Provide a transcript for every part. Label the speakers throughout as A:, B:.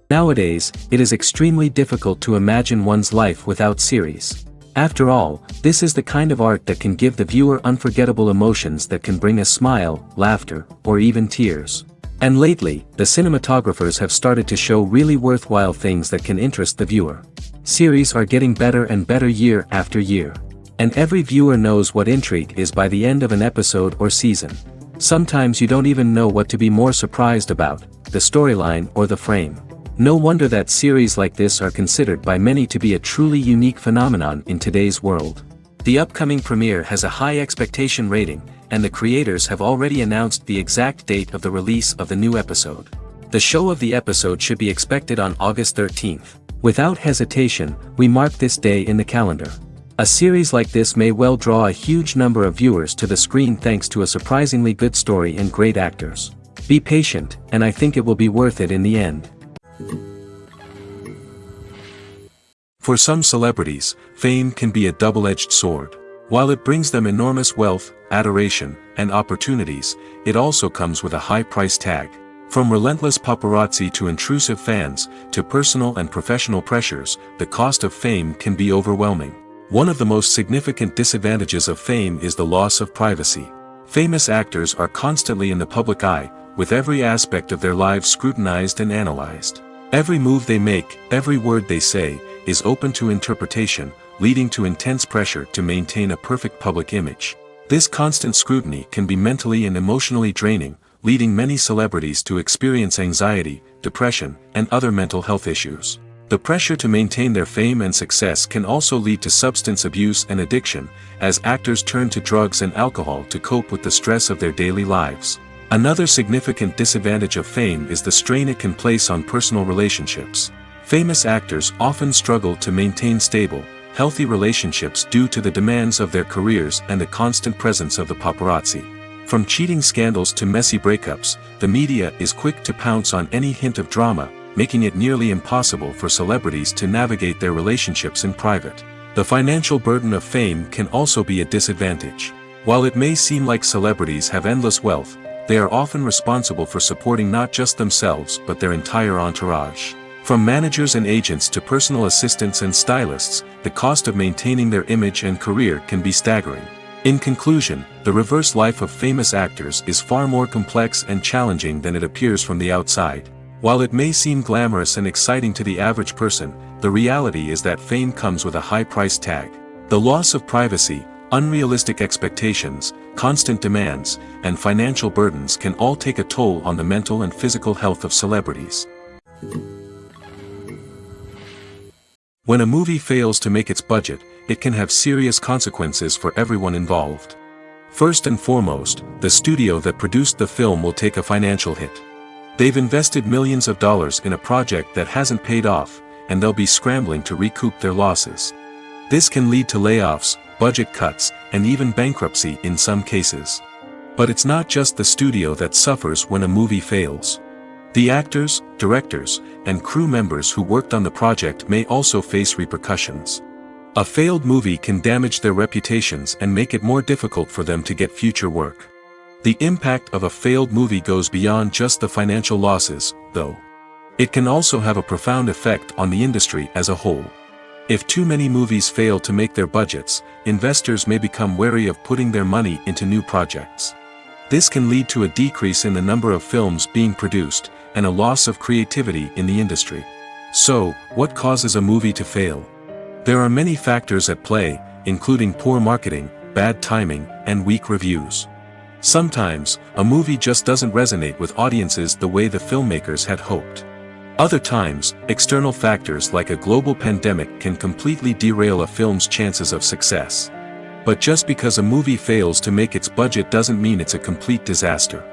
A: Nowadays, it is extremely difficult to imagine one's life without series. After all, this is the kind of art that can give the viewer unforgettable emotions that can bring a smile, laughter, or even tears. And lately, the cinematographers have started to show really worthwhile things that can interest the viewer. Series are getting better and better year after year. And every viewer knows what intrigue is by the end of an episode or season. Sometimes you don't even know what to be more surprised about, the storyline or the frame. No wonder that series like this are considered by many to be a truly unique phenomenon in today's world. The upcoming premiere has a high expectation rating, and the creators have already announced the exact date of the release of the new episode. The show of the episode should be expected on August 13th. Without hesitation, we mark this day in the calendar. A series like this may well draw a huge number of viewers to the screen thanks to a surprisingly good story and great actors. Be patient, and I think it will be worth it in the end. For some celebrities, fame can be a double-edged sword. While it brings them enormous wealth, adoration, and opportunities, it also comes with a high price tag. From relentless paparazzi to intrusive fans, to personal and professional pressures, the cost of fame can be overwhelming. One of the most significant disadvantages of fame is the loss of privacy. Famous actors are constantly in the public eye, with every aspect of their lives scrutinized and analyzed. Every move they make, every word they say, is open to interpretation, leading to intense pressure to maintain a perfect public image. This constant scrutiny can be mentally and emotionally draining, leading many celebrities to experience anxiety, depression, and other mental health issues. The pressure to maintain their fame and success can also lead to substance abuse and addiction, as actors turn to drugs and alcohol to cope with the stress of their daily lives. Another significant disadvantage of fame is the strain it can place on personal relationships. Famous actors often struggle to maintain stable, healthy relationships due to the demands of their careers and the constant presence of the paparazzi. From cheating scandals to messy breakups, the media is quick to pounce on any hint of drama, making it nearly impossible for celebrities to navigate their relationships in private. The financial burden of fame can also be a disadvantage. While it may seem like celebrities have endless wealth, they are often responsible for supporting not just themselves but their entire entourage. From managers and agents to personal assistants and stylists, the cost of maintaining their image and career can be staggering. In conclusion, the reverse life of famous actors is far more complex and challenging than it appears from the outside. While it may seem glamorous and exciting to the average person, the reality is that fame comes with a high price tag. The loss of privacy, unrealistic expectations, constant demands, and financial burdens can all take a toll on the mental and physical health of celebrities. When a movie fails to make its budget, it can have serious consequences for everyone involved. First and foremost, the studio that produced the film will take a financial hit. They've invested millions of dollars in a project that hasn't paid off, and they'll be scrambling to recoup their losses. This can lead to layoffs, budget cuts, and even bankruptcy in some cases. But it's not just the studio that suffers when a movie fails. The actors, directors, and crew members who worked on the project may also face repercussions. A failed movie can damage their reputations and make it more difficult for them to get future work. The impact of a failed movie goes beyond just the financial losses, though. It can also have a profound effect on the industry as a whole. If too many movies fail to make their budgets, investors may become wary of putting their money into new projects. This can lead to a decrease in the number of films being produced, and a loss of creativity in the industry. So, what causes a movie to fail? There are many factors at play, including poor marketing, bad timing, and weak reviews. Sometimes, a movie just doesn't resonate with audiences the way the filmmakers had hoped. Other times, external factors like a global pandemic can completely derail a film's chances of success. But just because a movie fails to make its budget doesn't mean it's a complete disaster.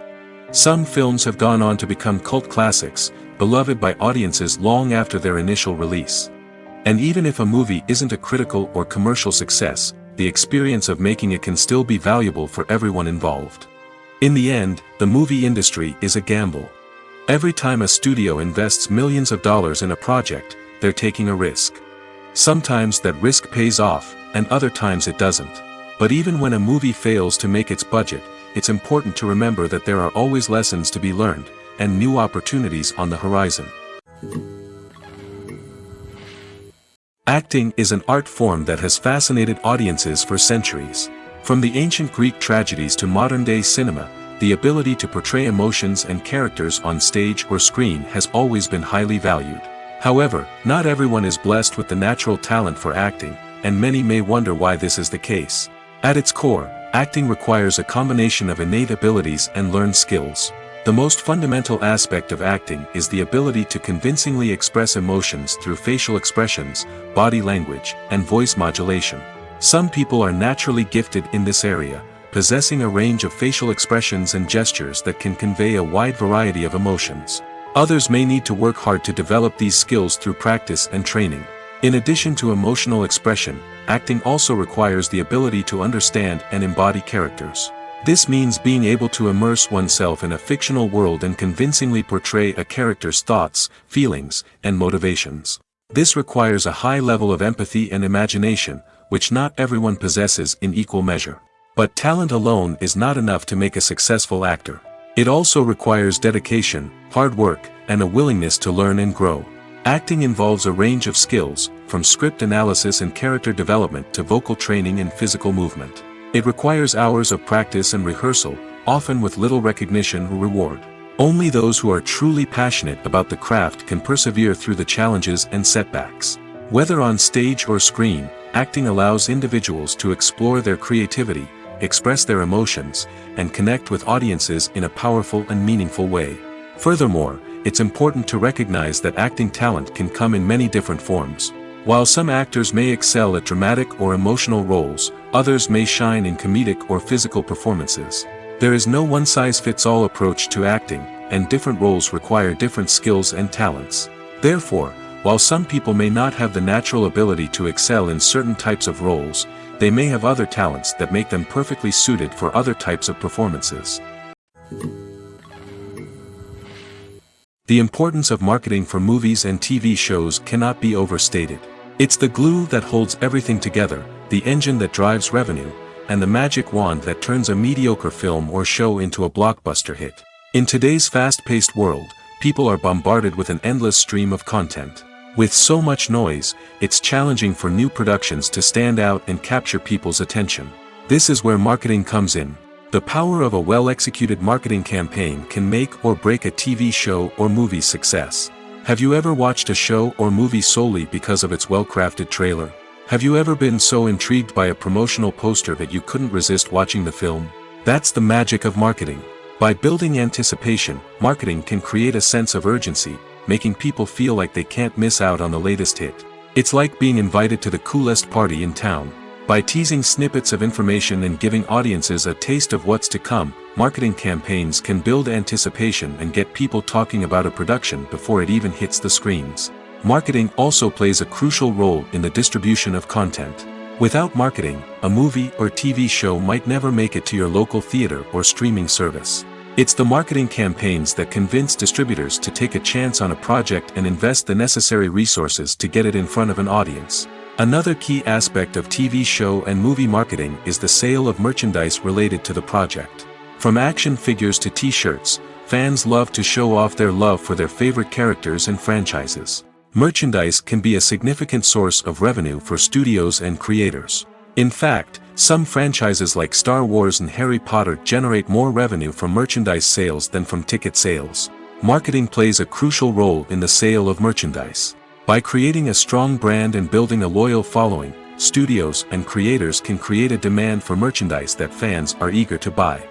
A: Some films have gone on to become cult classics, beloved by audiences long after their initial release. And even if a movie isn't a critical or commercial success, the experience of making it can still be valuable for everyone involved. In the end, the movie industry is a gamble. Every time a studio invests millions of dollars in a project, they're taking a risk. Sometimes that risk pays off, and other times it doesn't. But even when a movie fails to make its budget, it's important to remember that there are always lessons to be learned, and new opportunities on the horizon. Acting is an art form that has fascinated audiences for centuries. From the ancient Greek tragedies to modern-day cinema, the ability to portray emotions and characters on stage or screen has always been highly valued. However, not everyone is blessed with the natural talent for acting, and many may wonder why this is the case. At its core, acting requires a combination of innate abilities and learned skills. The most fundamental aspect of acting is the ability to convincingly express emotions through facial expressions, body language, and voice modulation. Some people are naturally gifted in this area, possessing a range of facial expressions and gestures that can convey a wide variety of emotions. Others may need to work hard to develop these skills through practice and training. In addition to emotional expression, acting also requires the ability to understand and embody characters. This means being able to immerse oneself in a fictional world and convincingly portray a character's thoughts, feelings, and motivations. This requires a high level of empathy and imagination, which not everyone possesses in equal measure. But talent alone is not enough to make a successful actor. It also requires dedication, hard work, and a willingness to learn and grow. Acting involves a range of skills, from script analysis and character development to vocal training and physical movement. It requires hours of practice and rehearsal, often with little recognition or reward. Only those who are truly passionate about the craft can persevere through the challenges and setbacks. Whether on stage or screen, acting allows individuals to explore their creativity, express their emotions, and connect with audiences in a powerful and meaningful way. Furthermore, it's important to recognize that acting talent can come in many different forms. While some actors may excel at dramatic or emotional roles, others may shine in comedic or physical performances. There is no one-size-fits-all approach to acting, and different roles require different skills and talents. Therefore, while some people may not have the natural ability to excel in certain types of roles, they may have other talents that make them perfectly suited for other types of performances. The importance of marketing for movies and TV shows cannot be overstated. It's the glue that holds everything together, the engine that drives revenue, and the magic wand that turns a mediocre film or show into a blockbuster hit. In today's fast-paced world, people are bombarded with an endless stream of content. With so much noise, it's challenging for new productions to stand out and capture people's attention. This is where marketing comes in. The power of a well-executed marketing campaign can make or break a TV show or movie's success. Have you ever watched a show or movie solely because of its well-crafted trailer? Have you ever been so intrigued by a promotional poster that you couldn't resist watching the film? That's the magic of marketing. By building anticipation, marketing can create a sense of urgency, making people feel like they can't miss out on the latest hit. It's like being invited to the coolest party in town. By teasing snippets of information and giving audiences a taste of what's to come, marketing campaigns can build anticipation and get people talking about a production before it even hits the screens. Marketing also plays a crucial role in the distribution of content. Without marketing, a movie or TV show might never make it to your local theater or streaming service. It's the marketing campaigns that convince distributors to take a chance on a project and invest the necessary resources to get it in front of an audience. Another key aspect of TV show and movie marketing is the sale of merchandise related to the project. From action figures to t-shirts, fans love to show off their love for their favorite characters and franchises. Merchandise can be a significant source of revenue for studios and creators. In fact, some franchises like Star Wars and Harry Potter generate more revenue from merchandise sales than from ticket sales. Marketing plays a crucial role in the sale of merchandise. By creating a strong brand and building a loyal following, studios and creators can create a demand for merchandise that fans are eager to buy.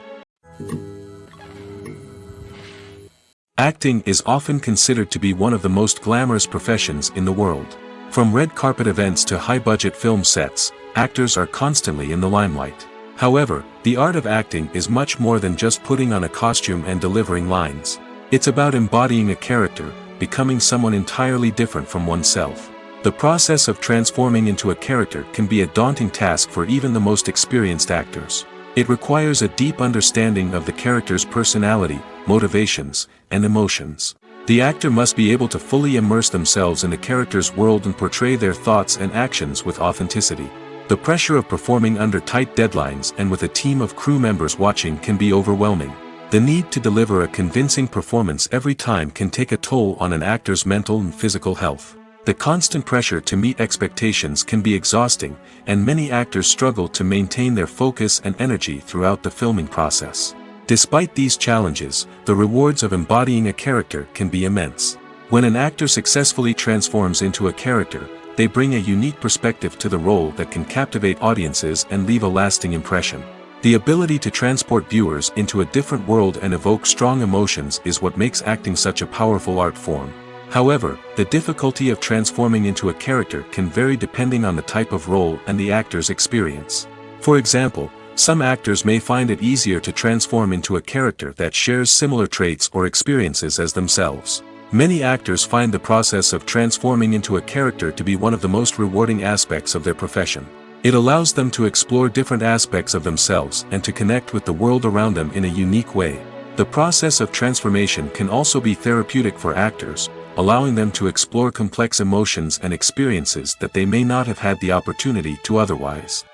A: Acting is often considered to be one of the most glamorous professions in the world. From red carpet events to high-budget film sets, actors are constantly in the limelight. However, the art of acting is much more than just putting on a costume and delivering lines. It's about embodying a character, becoming someone entirely different from oneself. The process of transforming into a character can be a daunting task for even the most experienced actors. It requires a deep understanding of the character's personality, motivations, and emotions. The actor must be able to fully immerse themselves in the character's world and portray their thoughts and actions with authenticity. The pressure of performing under tight deadlines and with a team of crew members watching can be overwhelming. The need to deliver a convincing performance every time can take a toll on an actor's mental and physical health. The constant pressure to meet expectations can be exhausting, and many actors struggle to maintain their focus and energy throughout the filming process. Despite these challenges, the rewards of embodying a character can be immense. When an actor successfully transforms into a character, they bring a unique perspective to the role that can captivate audiences and leave a lasting impression. The ability to transport viewers into a different world and evoke strong emotions is what makes acting such a powerful art form. However, the difficulty of transforming into a character can vary depending on the type of role and the actor's experience. For example, some actors may find it easier to transform into a character that shares similar traits or experiences as themselves. Many actors find the process of transforming into a character to be one of the most rewarding aspects of their profession. It allows them to explore different aspects of themselves and to connect with the world around them in a unique way. The process of transformation can also be therapeutic for actors, allowing them to explore complex emotions and experiences that they may not have had the opportunity to otherwise.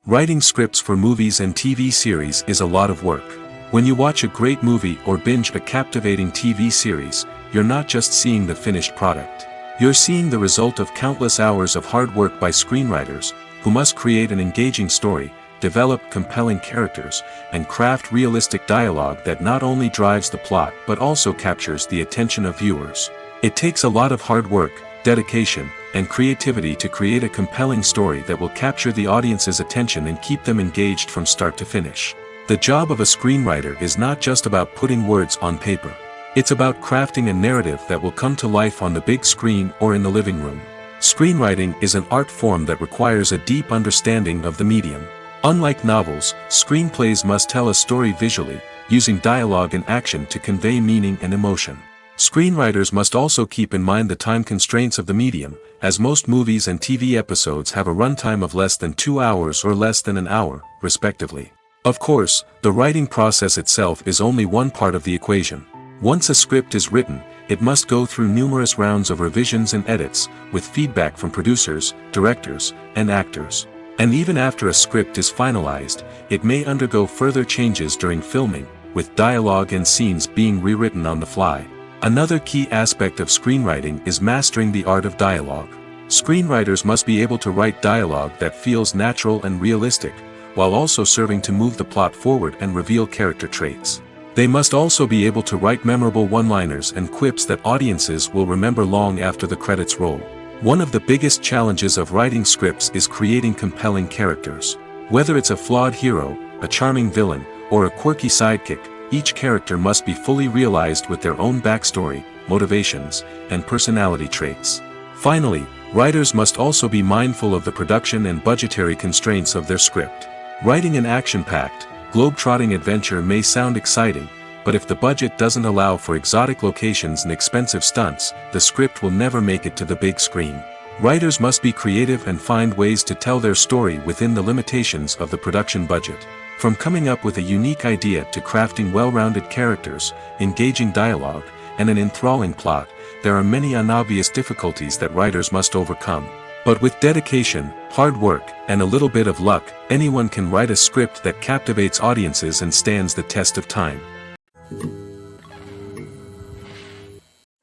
A: Writing scripts for movies and TV series is a lot of work. When you watch a great movie or binge a captivating TV series, you're not just seeing the finished product. You're seeing the result of countless hours of hard work by screenwriters, who must create an engaging story, develop compelling characters, and craft realistic dialogue that not only drives the plot but also captures the attention of viewers. It takes a lot of hard work, dedication, and creativity to create a compelling story that will capture the audience's attention and keep them engaged from start to finish. The job of a screenwriter is not just about putting words on paper. It's about crafting a narrative that will come to life on the big screen or in the living room. Screenwriting is an art form that requires a deep understanding of the medium. Unlike novels, screenplays must tell a story visually, using dialogue and action to convey meaning and emotion. Screenwriters must also keep in mind the time constraints of the medium, as most movies and TV episodes have a runtime of less than 2 hours or less than an hour, respectively. Of course, the writing process itself is only one part of the equation. Once a script is written, it must go through numerous rounds of revisions and edits, with feedback from producers, directors, and actors. And even after a script is finalized, it may undergo further changes during filming, with dialogue and scenes being rewritten on the fly. Another key aspect of screenwriting is mastering the art of dialogue. Screenwriters must be able to write dialogue that feels natural and realistic, while also serving to move the plot forward and reveal character traits. They must also be able to write memorable one-liners and quips that audiences will remember long after the credits roll. One of the biggest challenges of writing scripts is creating compelling characters. Whether it's a flawed hero, a charming villain, or a quirky sidekick, each character must be fully realized with their own backstory, motivations, and personality traits. Finally, writers must also be mindful of the production and budgetary constraints of their script. Writing an action-packed, globe-trotting adventure may sound exciting, but if the budget doesn't allow for exotic locations and expensive stunts, the script will never make it to the big screen. Writers must be creative and find ways to tell their story within the limitations of the production budget. From coming up with a unique idea to crafting well-rounded characters, engaging dialogue, and an enthralling plot, there are many unobvious difficulties that writers must overcome. But with dedication, hard work, and a little bit of luck, anyone can write a script that captivates audiences and stands the test of time.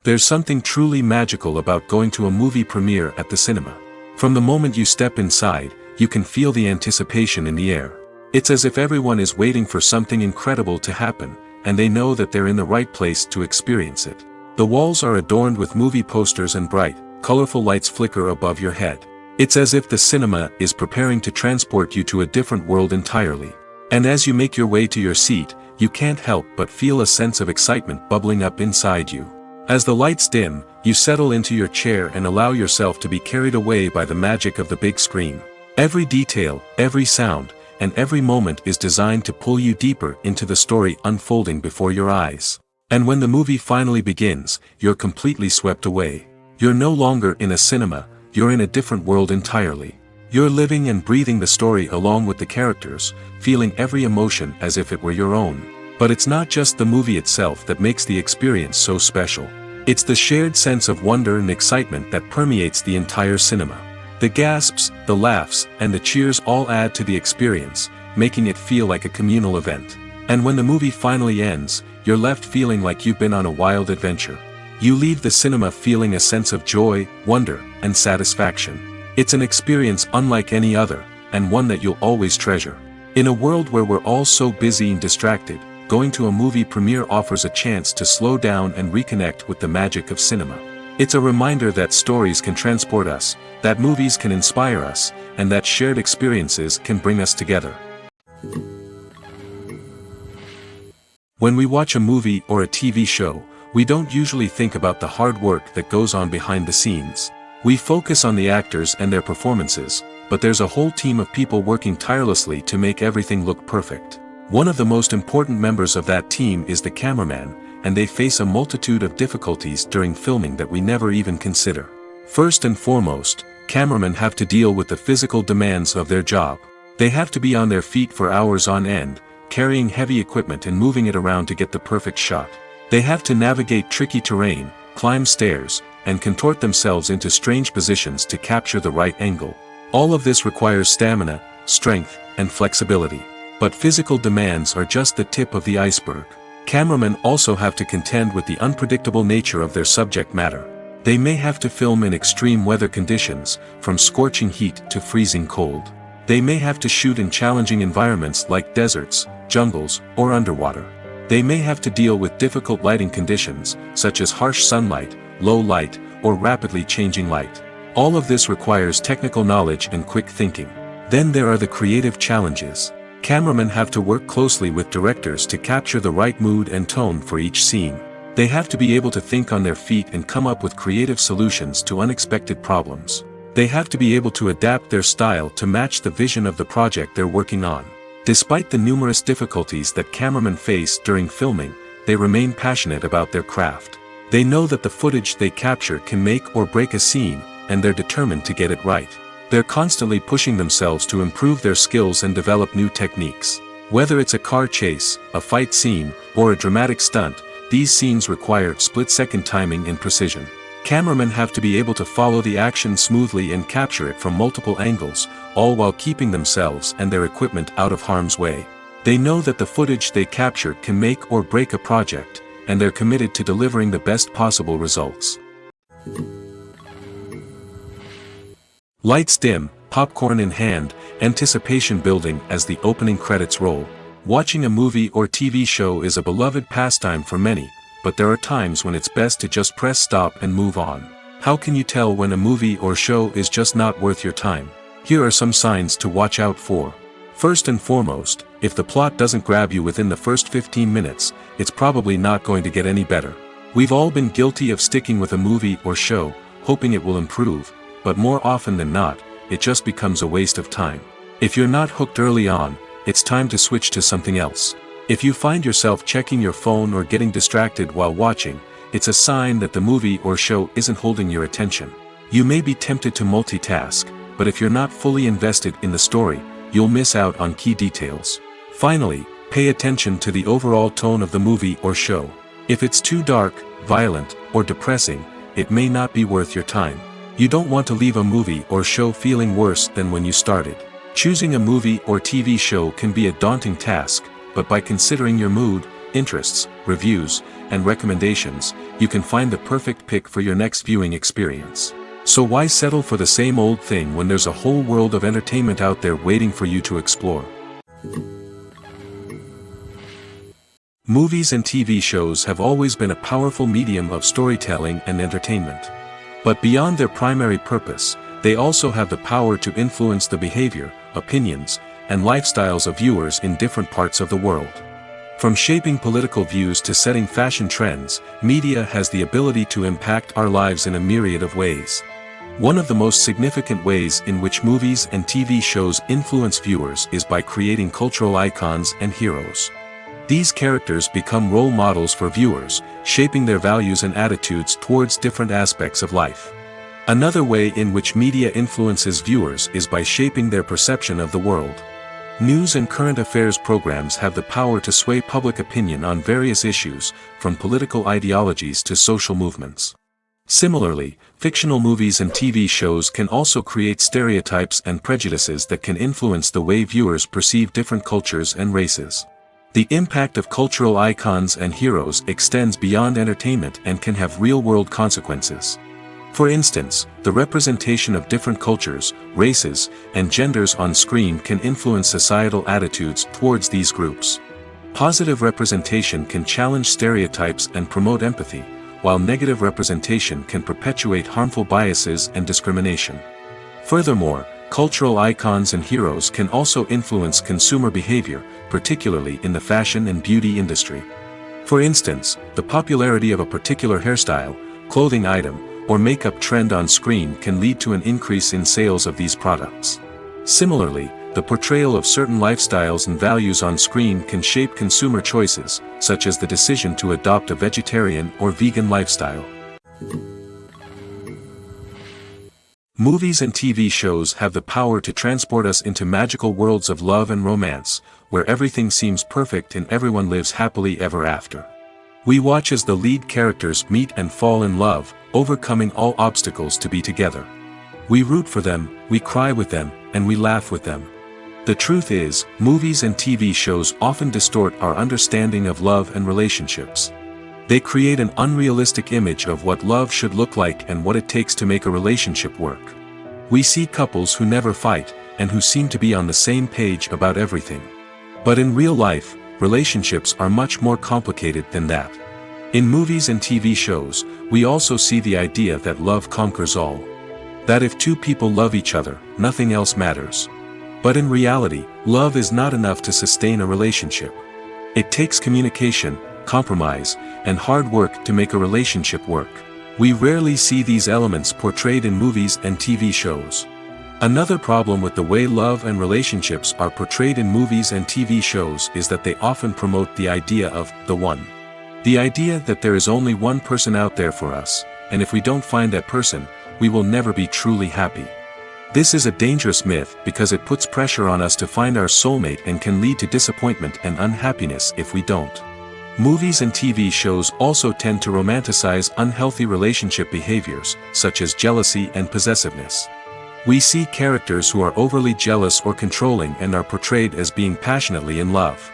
A: There's something truly magical about going to a movie premiere at the cinema. From the moment you step inside, you can feel the anticipation in the air. It's as if everyone is waiting for something incredible to happen, and they know that they're in the right place to experience it. The walls are adorned with movie posters and bright, colorful lights flicker above your head. It's as if the cinema is preparing to transport you to a different world entirely. And as you make your way to your seat, you can't help but feel a sense of excitement bubbling up inside you. As the lights dim, you settle into your chair and allow yourself to be carried away by the magic of the big screen. Every detail, every sound, and every moment is designed to pull you deeper into the story unfolding before your eyes. And when the movie finally begins, you're completely swept away. You're no longer in a cinema, you're in a different world entirely. You're living and breathing the story along with the characters, feeling every emotion as if it were your own. But it's not just the movie itself that makes the experience so special. It's the shared sense of wonder and excitement that permeates the entire cinema. The gasps, the laughs, and the cheers all add to the experience, making it feel like a communal event. And when the movie finally ends, you're left feeling like you've been on a wild adventure. You leave the cinema feeling a sense of joy, wonder, and satisfaction. It's an experience unlike any other, and one that you'll always treasure. In a world where we're all so busy and distracted, going to a movie premiere offers a chance to slow down and reconnect with the magic of cinema. It's a reminder that stories can transport us, that movies can inspire us, and that shared experiences can bring us together. When we watch a movie or a TV show, we don't usually think about the hard work that goes on behind the scenes. We focus on the actors and their performances, but there's a whole team of people working tirelessly to make everything look perfect. One of the most important members of that team is the cameraman, and they face a multitude of difficulties during filming that we never even consider. First and foremost, cameramen have to deal with the physical demands of their job. They have to be on their feet for hours on end, carrying heavy equipment and moving it around to get the perfect shot. They have to navigate tricky terrain, climb stairs, and contort themselves into strange positions to capture the right angle. All of this requires stamina, strength, and flexibility. But physical demands are just the tip of the iceberg. Cameramen also have to contend with the unpredictable nature of their subject matter. They may have to film in extreme weather conditions, from scorching heat to freezing cold. They may have to shoot in challenging environments like deserts, jungles, or underwater. They may have to deal with difficult lighting conditions, such as harsh sunlight, low light, or rapidly changing light. All of this requires technical knowledge and quick thinking. Then there are the creative challenges. Cameramen have to work closely with directors to capture the right mood and tone for each scene. They have to be able to think on their feet and come up with creative solutions to unexpected problems. They have to be able to adapt their style to match the vision of the project they're working on. Despite the numerous difficulties that cameramen face during filming, they remain passionate about their craft. They know that the footage they capture can make or break a scene, and they're determined to get it right. They're constantly pushing themselves to improve their skills and develop new techniques. Whether it's a car chase, a fight scene, or a dramatic stunt, these scenes require split-second timing and precision. Cameramen have to be able to follow the action smoothly and capture it from multiple angles, all while keeping themselves and their equipment out of harm's way. They know that the footage they capture can make or break a project, and they're committed to delivering the best possible results. Lights dim, popcorn in hand, anticipation building as the opening credits roll. Watching a movie or TV show is a beloved pastime for many, but there are times when it's best to just press stop and move on. How can you tell when a movie or show is just not worth your time? Here are some signs to watch out for. First and foremost, if the plot doesn't grab you within the first 15 minutes, it's probably not going to get any better. We've all been guilty of sticking with a movie or show, hoping it will improve, but more often than not, it just becomes a waste of time. If you're not hooked early on, it's time to switch to something else. If you find yourself checking your phone or getting distracted while watching, it's a sign that the movie or show isn't holding your attention. You may be tempted to multitask, but if you're not fully invested in the story, you'll miss out on key details. Finally, pay attention to the overall tone of the movie or show. If it's too dark, violent, or depressing, it may not be worth your time. You don't want to leave a movie or show feeling worse than when you started. Choosing a movie or TV show can be a daunting task, but by considering your mood, interests, reviews, and recommendations, you can find the perfect pick for your next viewing experience. So why settle for the same old thing when there's a whole world of entertainment out there waiting for you to explore? Movies and TV shows have always been a powerful medium of storytelling and entertainment. But beyond their primary purpose, they also have the power to influence the behavior, opinions, and lifestyles of viewers in different parts of the world. From shaping political views to setting fashion trends, media has the ability to impact our lives in a myriad of ways. One of the most significant ways in which movies and TV shows influence viewers is by creating cultural icons and heroes. These characters become role models for viewers, shaping their values and attitudes towards different aspects of life. Another way in which media influences viewers is by shaping their perception of the world. News and current affairs programs have the power to sway public opinion on various issues, from political ideologies to social movements. Similarly, fictional movies and TV shows can also create stereotypes and prejudices that can influence the way viewers perceive different cultures and races. The impact of cultural icons and heroes extends beyond entertainment and can have real-world consequences. For instance, the representation of different cultures, races, and genders on screen can influence societal attitudes towards these groups. Positive representation can challenge stereotypes and promote empathy, while negative representation can perpetuate harmful biases and discrimination. Furthermore, cultural icons and heroes can also influence consumer behavior, particularly in the fashion and beauty industry. For instance, the popularity of a particular hairstyle, clothing item, or makeup trend on screen can lead to an increase in sales of these products. Similarly, the portrayal of certain lifestyles and values on screen can shape consumer choices, such as the decision to adopt a vegetarian or vegan lifestyle. Movies and TV shows have the power to transport us into magical worlds of love and romance, where everything seems perfect and everyone lives happily ever after. We watch as the lead characters meet and fall in love, overcoming all obstacles to be together. We root for them, we cry with them, and we laugh with them. The truth is, movies and TV shows often distort our understanding of love and relationships. They create an unrealistic image of what love should look like and what it takes to make a relationship work. We see couples who never fight, and who seem to be on the same page about everything. But in real life, relationships are much more complicated than that. In movies and TV shows, we also see the idea that love conquers all. That if two people love each other, nothing else matters. But in reality, love is not enough to sustain a relationship. It takes communication, compromise, and hard work to make a relationship work. We rarely see these elements portrayed in movies and TV shows. Another problem with the way love and relationships are portrayed in movies and TV shows is that they often promote the idea of the one. The idea that there is only one person out there for us, and if we don't find that person, we will never be truly happy. This is a dangerous myth because it puts pressure on us to find our soulmate and can lead to disappointment and unhappiness if we don't. Movies and TV shows also tend to romanticize unhealthy relationship behaviors, such as jealousy and possessiveness. We see characters who are overly jealous or controlling and are portrayed as being passionately in love.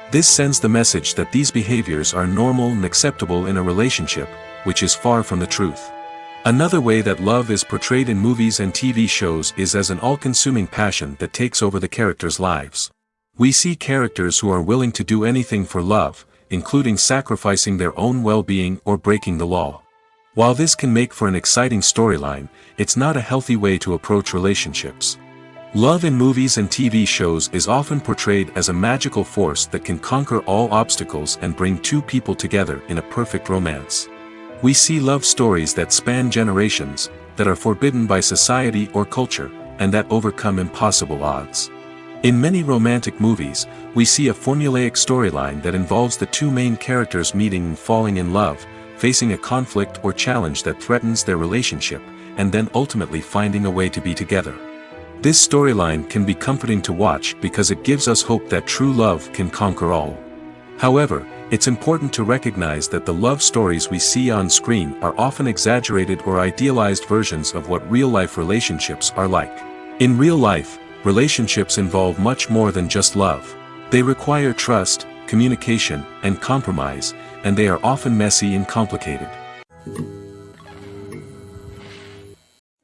A: This sends the message that these behaviors are normal and acceptable in a relationship, which is far from the truth. Another way that love is portrayed in movies and TV shows is as an all-consuming passion that takes over the characters' lives. We see characters who are willing to do anything for love, including sacrificing their own well-being or breaking the law. While this can make for an exciting storyline, it's not a healthy way to approach relationships. Love in movies and TV shows is often portrayed as a magical force that can conquer all obstacles and bring two people together in a perfect romance. We see love stories that span generations, that are forbidden by society or culture, and that overcome impossible odds. In many romantic movies, we see a formulaic storyline that involves the two main characters meeting and falling in love, facing a conflict or challenge that threatens their relationship, and then ultimately finding a way to be together. This storyline can be comforting to watch because it gives us hope that true love can conquer all. However, it's important to recognize that the love stories we see on screen are often exaggerated or idealized versions of what real-life relationships are like. In real life, relationships involve much more than just love. They require trust, communication, and compromise, and they are often messy and complicated.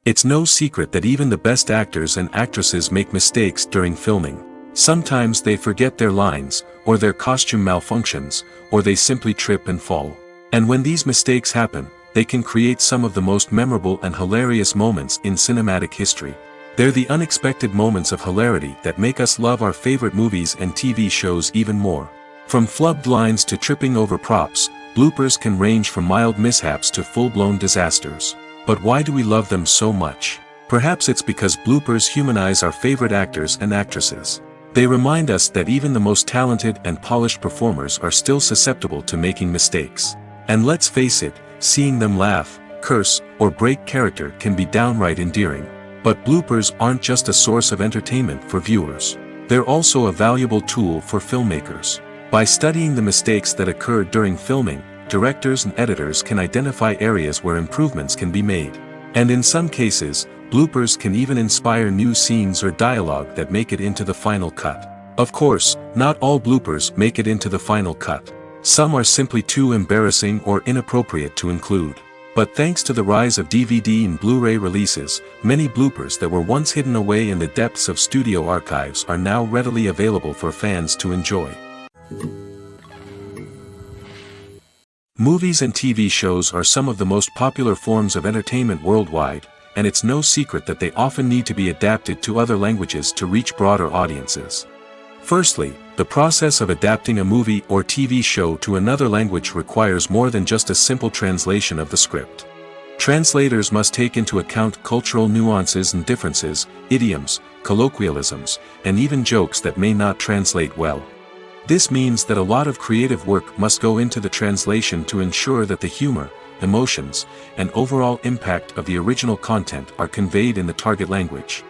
A: It's no secret that even the best actors and actresses make mistakes during filming. Sometimes they forget their lines, or their costume malfunctions, or they simply trip and fall. And when these mistakes happen, they can create some of the most memorable and hilarious moments in cinematic history. They're the unexpected moments of hilarity that make us love our favorite movies and TV shows even more. From flubbed lines to tripping over props, bloopers can range from mild mishaps to full-blown disasters. But why do we love them so much? Perhaps it's because bloopers humanize our favorite actors and actresses. They remind us that even the most talented and polished performers are still susceptible to making mistakes. And let's face it, seeing them laugh, curse, or break character can be downright endearing. But bloopers aren't just a source of entertainment for viewers. They're also a valuable tool for filmmakers. By studying the mistakes that occur during filming, directors and editors can identify areas where improvements can be made. And in some cases, bloopers can even inspire new scenes or dialogue that make it into the final cut. Of course, not all bloopers make it into the final cut. Some are simply too embarrassing or inappropriate to include. But thanks to the rise of DVD and Blu-ray releases, many bloopers that were once hidden away in the depths of studio archives are now readily available for fans to enjoy. Movies and TV shows are some of the most popular forms of entertainment worldwide, and it's no secret that they often need to be adapted to other languages to reach broader audiences. Firstly, the process of adapting a movie or TV show to another language requires more than just a simple translation of the script. Translators must take into account cultural nuances and differences, idioms, colloquialisms, and even jokes that may not translate well. This means that a lot of creative work must go into the translation to ensure that the humor, emotions, and overall impact of the original content are conveyed in the target language.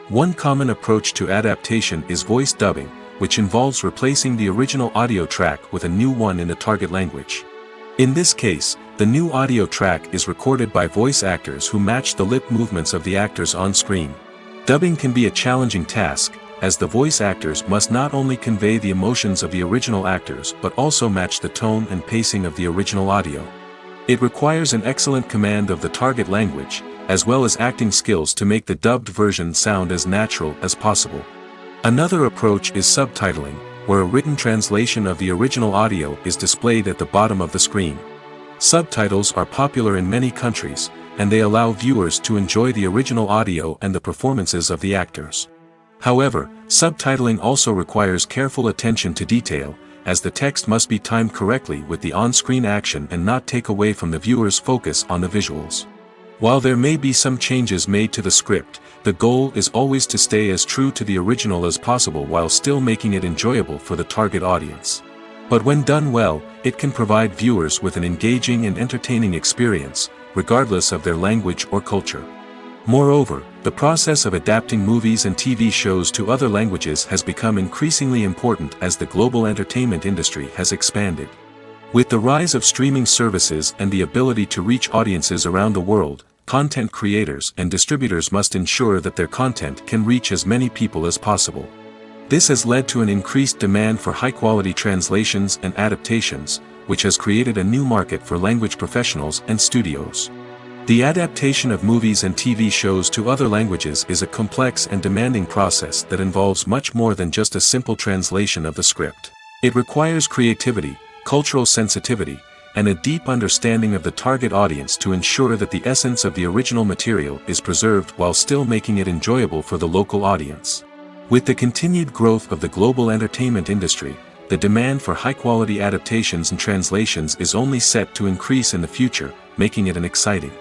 A: One common approach to adaptation is voice dubbing, which involves replacing the original audio track with a new one in the target language. In this case, the new audio track is recorded by voice actors who match the lip movements of the actors on screen. Dubbing can be a challenging task, as the voice actors must not only convey the emotions of the original actors but also match the tone and pacing of the original audio. It requires an excellent command of the target language, as well as acting skills to make the dubbed version sound as natural as possible. Another approach is subtitling, where a written translation of the original audio is displayed at the bottom of the screen. Subtitles are popular in many countries, and they allow viewers to enjoy the original audio and the performances of the actors. However, subtitling also requires careful attention to detail, as the text must be timed correctly with the on-screen action and not take away from the viewer's focus on the visuals. While there may be some changes made to the script, the goal is always to stay as true to the original as possible while still making it enjoyable for the target audience. But when done well, it can provide viewers with an engaging and entertaining experience, regardless of their language or culture. Moreover, the process of adapting movies and TV shows to other languages has become increasingly important as the global entertainment industry has expanded. With the rise of streaming services and the ability to reach audiences around the world, content creators and distributors must ensure that their content can reach as many people as possible. This has led to an increased demand for high-quality translations and adaptations, which has created a new market for language professionals and studios. The adaptation of movies and TV shows to other languages is a complex and demanding process that involves much more than just a simple translation of the script. It requires creativity, cultural sensitivity, and a deep understanding of the target audience to ensure that the essence of the original material is preserved while still making it enjoyable for the local audience. With the continued growth of the global entertainment industry, the demand for high-quality adaptations and translations is only set to increase in the future, making it an exciting.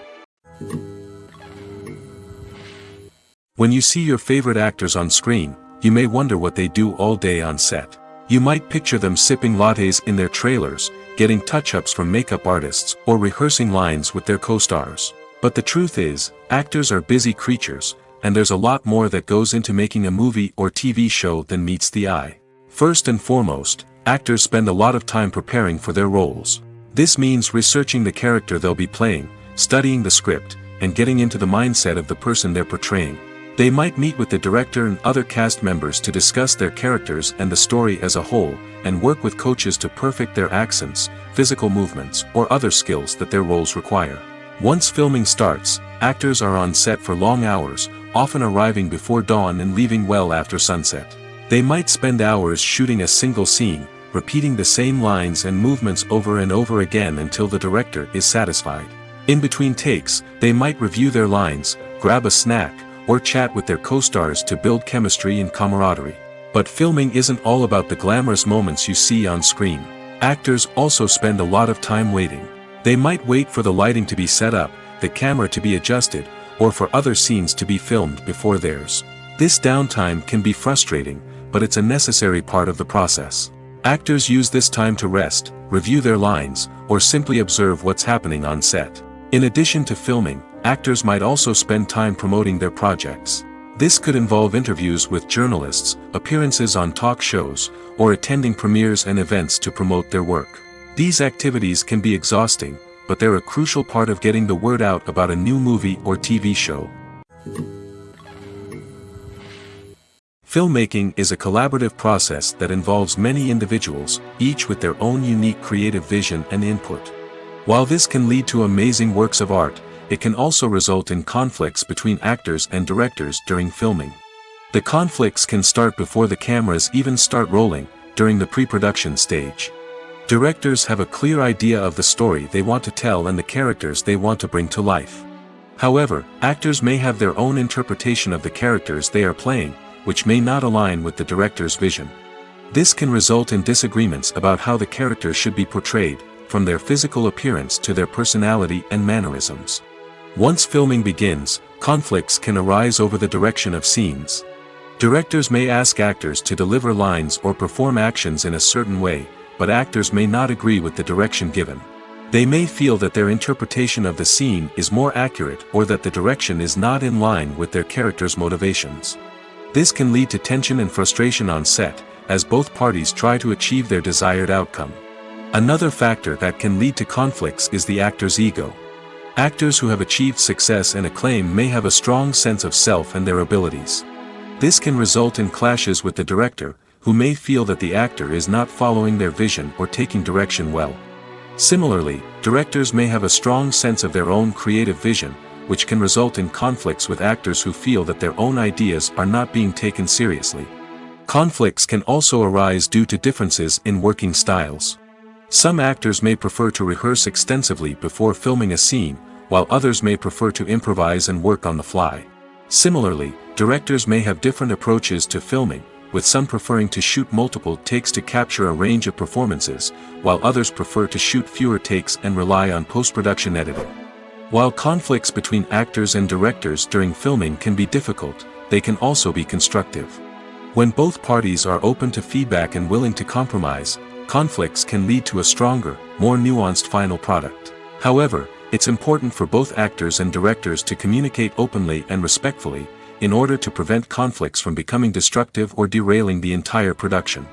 A: When you see your favorite actors on screen, you may wonder what they do all day on set. You might picture them sipping lattes in their trailers, getting touch-ups from makeup artists, or rehearsing lines with their co-stars. But the truth is, actors are busy creatures, and there's a lot more that goes into making a movie or TV show than meets the eye. First and foremost, actors spend a lot of time preparing for their roles. This means researching the character they'll be playing, studying the script, and getting into the mindset of the person they're portraying. They might meet with the director and other cast members to discuss their characters and the story as a whole, and work with coaches to perfect their accents, physical movements, or other skills that their roles require. Once filming starts, actors are on set for long hours, often arriving before dawn and leaving well after sunset. They might spend hours shooting a single scene, repeating the same lines and movements over and over again until the director is satisfied. In between takes, they might review their lines, grab a snack, or chat with their co-stars to build chemistry and camaraderie. But filming isn't all about the glamorous moments you see on screen. Actors also spend a lot of time waiting. They might wait for the lighting to be set up, the camera to be adjusted, or for other scenes to be filmed before theirs. This downtime can be frustrating, but it's a necessary part of the process. Actors use this time to rest, review their lines, or simply observe what's happening on set. In addition to filming, actors might also spend time promoting their projects. This could involve interviews with journalists, appearances on talk shows, or attending premieres and events to promote their work. These activities can be exhausting, but they're a crucial part of getting the word out about a new movie or TV show. Filmmaking is a collaborative process that involves many individuals, each with their own unique creative vision and input. While this can lead to amazing works of art, it can also result in conflicts between actors and directors during filming. The conflicts can start before the cameras even start rolling, during the pre-production stage. Directors have a clear idea of the story they want to tell and the characters they want to bring to life. However, actors may have their own interpretation of the characters they are playing, which may not align with the director's vision. This can result in disagreements about how the characters should be portrayed, from their physical appearance to their personality and mannerisms. Once filming begins, conflicts can arise over the direction of scenes. Directors may ask actors to deliver lines or perform actions in a certain way, but actors may not agree with the direction given. They may feel that their interpretation of the scene is more accurate or that the direction is not in line with their character's motivations. This can lead to tension and frustration on set, as both parties try to achieve their desired outcome. Another factor that can lead to conflicts is the actor's ego. Actors who have achieved success and acclaim may have a strong sense of self and their abilities. This can result in clashes with the director, who may feel that the actor is not following their vision or taking direction well. Similarly, directors may have a strong sense of their own creative vision, which can result in conflicts with actors who feel that their own ideas are not being taken seriously. Conflicts can also arise due to differences in working styles. Some actors may prefer to rehearse extensively before filming a scene, while others may prefer to improvise and work on the fly. Similarly, directors may have different approaches to filming, with some preferring to shoot multiple takes to capture a range of performances, while others prefer to shoot fewer takes and rely on post-production editing. While conflicts between actors and directors during filming can be difficult, they can also be constructive. When both parties are open to feedback and willing to compromise, conflicts can lead to a stronger, more nuanced final product. However, it's important for both actors and directors to communicate openly and respectfully, in order to prevent conflicts from becoming destructive or derailing the entire production.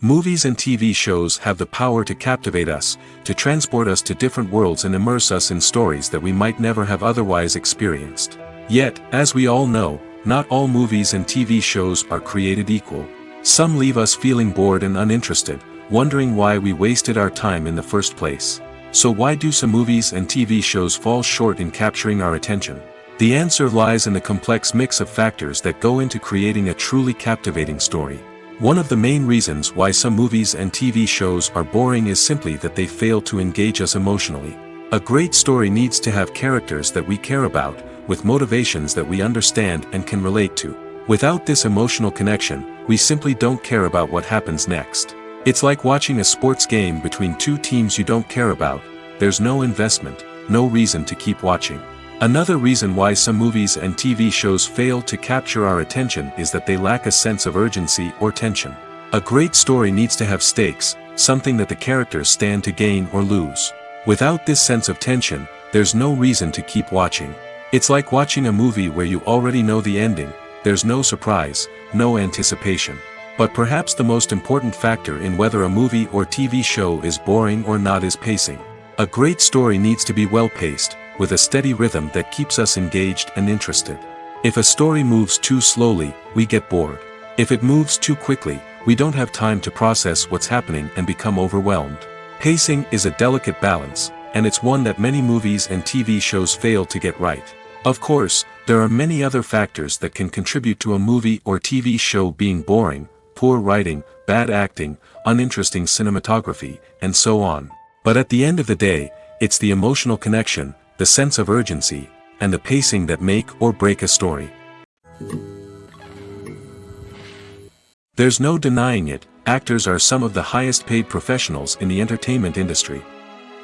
A: Movies and TV shows have the power to captivate us, to transport us to different worlds and immerse us in stories that we might never have otherwise experienced. Yet, as we all know, not all movies and TV shows are created equal. Some leave us feeling bored and uninterested, wondering why we wasted our time in the first place. So why do some movies and TV shows fall short in capturing our attention? The answer lies in the complex mix of factors that go into creating a truly captivating story. One of the main reasons why some movies and TV shows are boring is simply that they fail to engage us emotionally. A great story needs to have characters that we care about, with motivations that we understand and can relate to. Without this emotional connection, we simply don't care about what happens next. It's like watching a sports game between two teams you don't care about. There's no investment, no reason to keep watching. Another reason why some movies and TV shows fail to capture our attention is that they lack a sense of urgency or tension. A great story needs to have stakes, something that the characters stand to gain or lose. Without this sense of tension, there's no reason to keep watching. It's like watching a movie where you already know the ending. There's no surprise, no anticipation. But perhaps the most important factor in whether a movie or TV show is boring or not is pacing. A great story needs to be well-paced, with a steady rhythm that keeps us engaged and interested. If a story moves too slowly, we get bored. If it moves too quickly, we don't have time to process what's happening and become overwhelmed. Pacing is a delicate balance, and it's one that many movies and TV shows fail to get right. Of course, there are many other factors that can contribute to a movie or TV show being boring: poor writing, bad acting, uninteresting cinematography, and so on. But at the end of the day, it's the emotional connection, the sense of urgency, and the pacing that make or break a story. There's no denying it, actors are some of the highest paid professionals in the entertainment industry.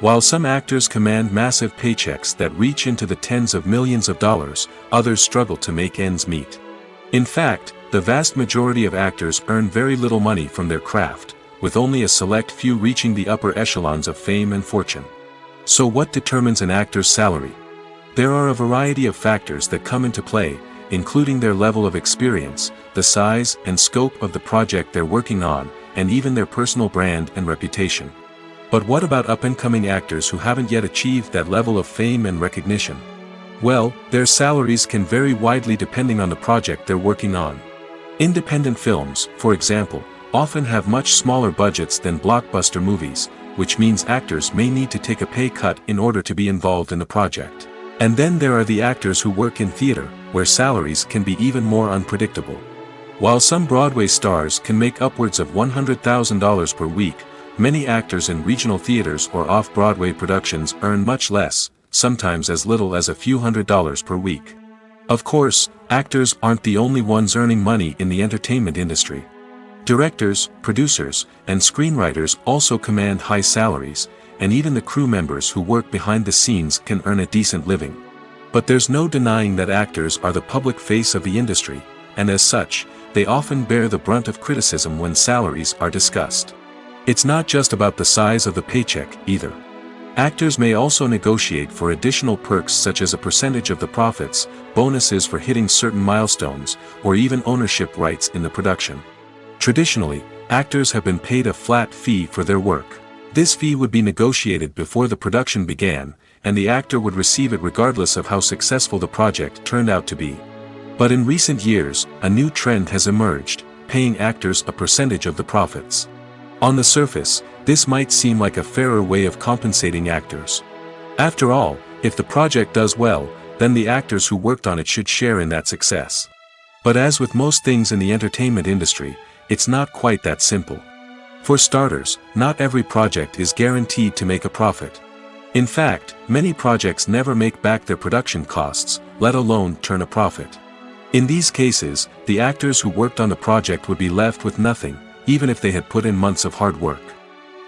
A: While some actors command massive paychecks that reach into the tens of millions of dollars, others struggle to make ends meet. In fact, the vast majority of actors earn very little money from their craft, with only a select few reaching the upper echelons of fame and fortune. So what determines an actor's salary? There are a variety of factors that come into play, including their level of experience, the size and scope of the project they're working on, and even their personal brand and reputation. But what about up-and-coming actors who haven't yet achieved that level of fame and recognition? Well, their salaries can vary widely depending on the project they're working on. Independent films, for example, often have much smaller budgets than blockbuster movies, which means actors may need to take a pay cut in order to be involved in the project. And then there are the actors who work in theater, where salaries can be even more unpredictable. While some Broadway stars can make upwards of $100,000 per week, many actors in regional theaters or off-Broadway productions earn much less, sometimes as little as a few $100s per week. Of course, actors aren't the only ones earning money in the entertainment industry. Directors, producers, and screenwriters also command high salaries, and even the crew members who work behind the scenes can earn a decent living. But there's no denying that actors are the public face of the industry, and as such, they often bear the brunt of criticism when salaries are discussed. It's not just about the size of the paycheck, either. Actors may also negotiate for additional perks such as a percentage of the profits, bonuses for hitting certain milestones, or even ownership rights in the production. Traditionally, actors have been paid a flat fee for their work. This fee would be negotiated before the production began, and the actor would receive it regardless of how successful the project turned out to be. But in recent years, a new trend has emerged, paying actors a percentage of the profits. On the surface, this might seem like a fairer way of compensating actors. After all, if the project does well, then the actors who worked on it should share in that success. But as with most things in the entertainment industry, it's not quite that simple. For starters, not every project is guaranteed to make a profit. In fact, many projects never make back their production costs, let alone turn a profit. In these cases, the actors who worked on the project would be left with nothing, even if they had put in months of hard work.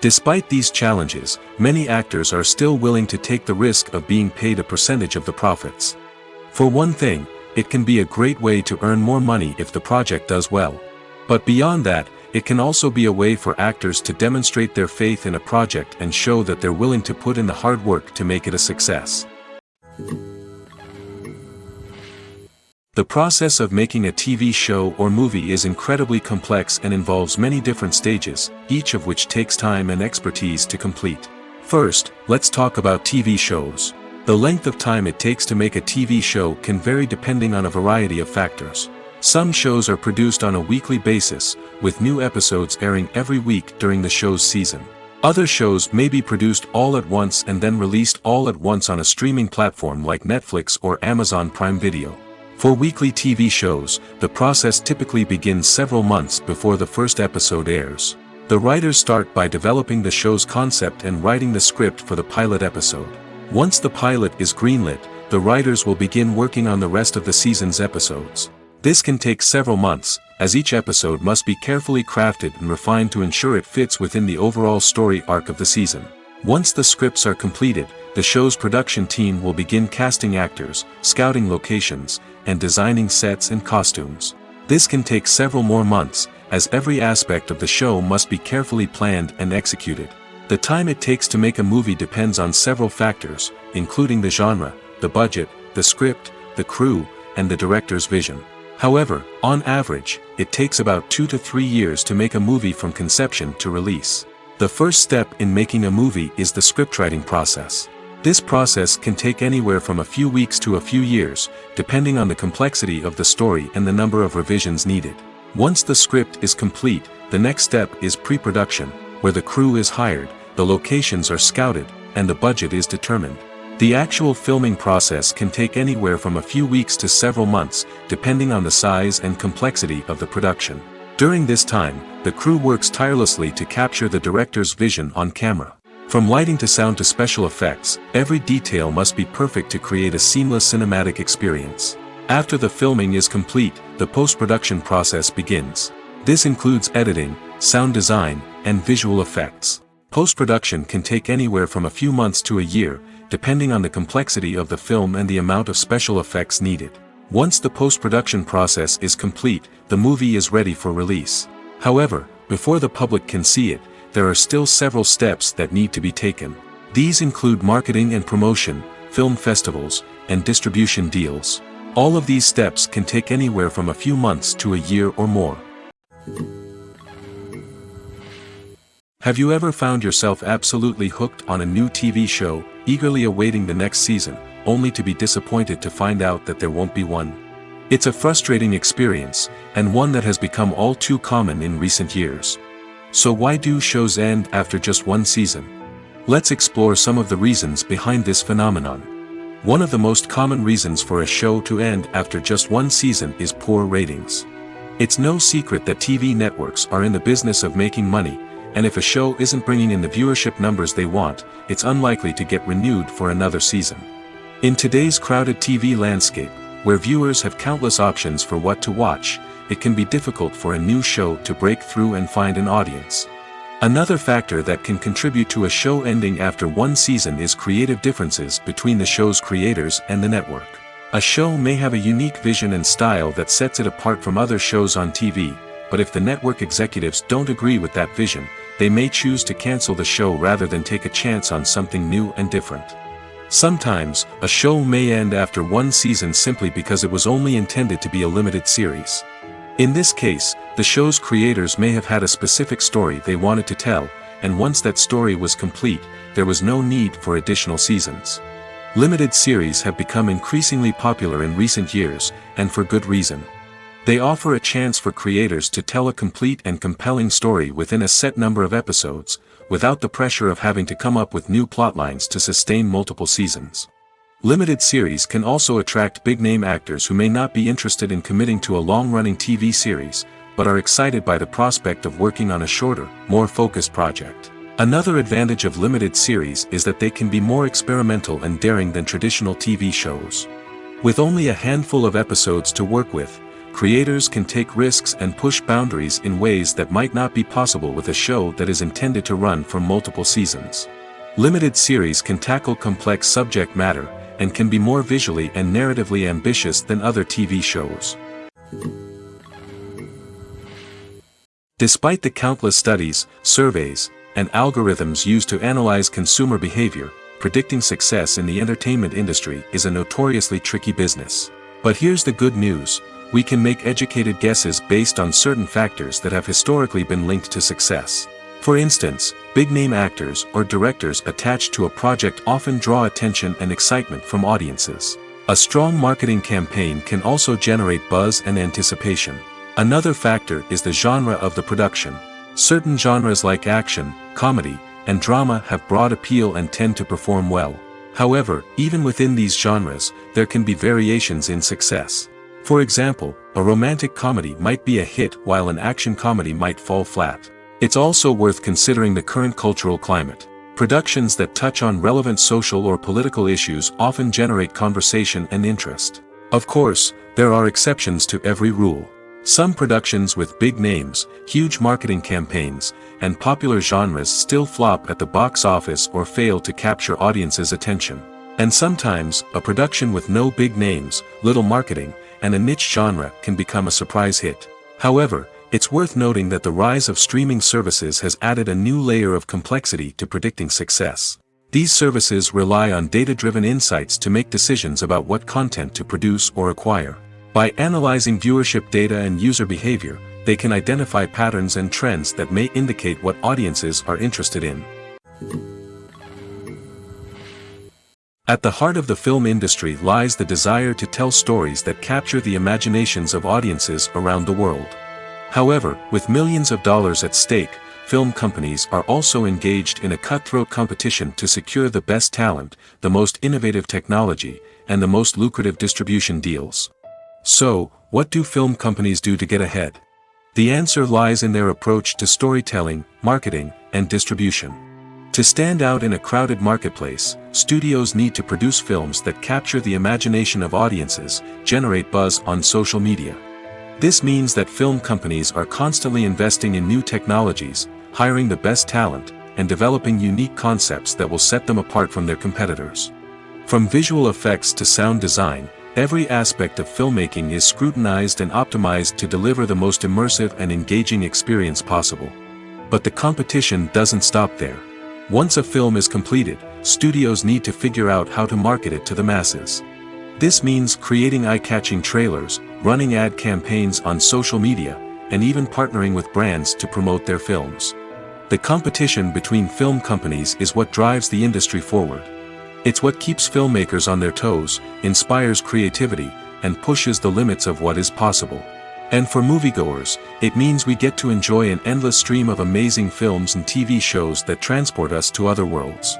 A: Despite these challenges, many actors are still willing to take the risk of being paid a percentage of the profits. For one thing, it can be a great way to earn more money if the project does well. But beyond that, it can also be a way for actors to demonstrate their faith in a project and show that they're willing to put in the hard work to make it a success. The process of making a TV show or movie is incredibly complex and involves many different stages, each of which takes time and expertise to complete. First, let's talk about TV shows. The length of time it takes to make a TV show can vary depending on a variety of factors. Some shows are produced on a weekly basis, with new episodes airing every week during the show's season. Other shows may be produced all at once and then released all at once on a streaming platform like Netflix or Amazon Prime Video. For weekly TV shows, the process typically begins several months before the first episode airs. The writers start by developing the show's concept and writing the script for the pilot episode. Once the pilot is greenlit, the writers will begin working on the rest of the season's episodes. This can take several months, as each episode must be carefully crafted and refined to ensure it fits within the overall story arc of the season. Once the scripts are completed, the show's production team will begin casting actors, scouting locations, and designing sets and costumes. This can take several more months, as every aspect of the show must be carefully planned and executed. The time it takes to make a movie depends on several factors, including the genre, the budget, the script, the crew, and the director's vision. However, on average, it takes about 2 to 3 years to make a movie from conception to release. The first step in making a movie is the scriptwriting process. This process can take anywhere from a few weeks to a few years, depending on the complexity of the story and the number of revisions needed. Once the script is complete, the next step is pre-production, where the crew is hired, the locations are scouted, and the budget is determined. The actual filming process can take anywhere from a few weeks to several months, depending on the size and complexity of the production. During this time, the crew works tirelessly to capture the director's vision on camera. From lighting to sound to special effects, every detail must be perfect to create a seamless cinematic experience. After the filming is complete, the post-production process begins. This includes editing, sound design, and visual effects. Post-production can take anywhere from a few months to a year, depending on the complexity of the film and the amount of special effects needed. Once the post-production process is complete, the movie is ready for release. However, before the public can see it, there are still several steps that need to be taken. These include marketing and promotion, film festivals, and distribution deals. All of these steps can take anywhere from a few months to a year or more. Have you ever found yourself absolutely hooked on a new TV show, eagerly awaiting the next season, only to be disappointed to find out that there won't be one. It's a frustrating experience, and one that has become all too common in recent years. So why do shows end after just one season? Let's explore some of the reasons behind this phenomenon. One of the most common reasons for a show to end after just one season is poor ratings. It's no secret that TV networks are in the business of making money, and if a show isn't bringing in the viewership numbers they want, it's unlikely to get renewed for another season. In today's crowded TV landscape, where viewers have countless options for what to watch, it can be difficult for a new show to break through and find an audience. Another factor that can contribute to a show ending after one season is creative differences between the show's creators and the network. A show may have a unique vision and style that sets it apart from other shows on TV, but if the network executives don't agree with that vision, they may choose to cancel the show rather than take a chance on something new and different. Sometimes, a show may end after one season simply because it was only intended to be a limited series. In this case, the show's creators may have had a specific story they wanted to tell, and once that story was complete, there was no need for additional seasons. Limited series have become increasingly popular in recent years, and for good reason. They offer a chance for creators to tell a complete and compelling story within a set number of episodes, without the pressure of having to come up with new plotlines to sustain multiple seasons. Limited series can also attract big-name actors who may not be interested in committing to a long-running TV series, but are excited by the prospect of working on a shorter, more focused project. Another advantage of limited series is that they can be more experimental and daring than traditional TV shows. With only a handful of episodes to work with, creators can take risks and push boundaries in ways that might not be possible with a show that is intended to run for multiple seasons. Limited series can tackle complex subject matter, and can be more visually and narratively ambitious than other TV shows. Despite the countless studies, surveys, and algorithms used to analyze consumer behavior, predicting success in the entertainment industry is a notoriously tricky business. But here's the good news: we can make educated guesses based on certain factors that have historically been linked to success. For instance, big-name actors or directors attached to a project often draw attention and excitement from audiences. A strong marketing campaign can also generate buzz and anticipation. Another factor is the genre of the production. Certain genres like action, comedy, and drama have broad appeal and tend to perform well. However, even within these genres, there can be variations in success. For example, a romantic comedy might be a hit while an action comedy might fall flat. It's also worth considering the current cultural climate. Productions that touch on relevant social or political issues often generate conversation and interest. Of course, there are exceptions to every rule. Some productions with big names, huge marketing campaigns, and popular genres still flop at the box office or fail to capture audiences' attention. And sometimes, a production with no big names, little marketing, and a niche genre can become a surprise hit. However, it's worth noting that the rise of streaming services has added a new layer of complexity to predicting success. These services rely on data-driven insights to make decisions about what content to produce or acquire. By analyzing viewership data and user behavior, they can identify patterns and trends that may indicate what audiences are interested in. At the heart of the film industry lies the desire to tell stories that capture the imaginations of audiences around the world. However, with millions of dollars at stake, film companies are also engaged in a cutthroat competition to secure the best talent, the most innovative technology, and the most lucrative distribution deals. So, what do film companies do to get ahead? The answer lies in their approach to storytelling, marketing, and distribution. To stand out in a crowded marketplace, studios need to produce films that capture the imagination of audiences, generate buzz on social media. This means that film companies are constantly investing in new technologies, hiring the best talent, and developing unique concepts that will set them apart from their competitors. From visual effects to sound design, every aspect of filmmaking is scrutinized and optimized to deliver the most immersive and engaging experience possible. But the competition doesn't stop there. Once a film is completed, studios need to figure out how to market it to the masses. This means creating eye-catching trailers, running ad campaigns on social media, and even partnering with brands to promote their films. The competition between film companies is what drives the industry forward. It's what keeps filmmakers on their toes, inspires creativity, and pushes the limits of what is possible. And for moviegoers, it means we get to enjoy an endless stream of amazing films and TV shows that transport us to other worlds.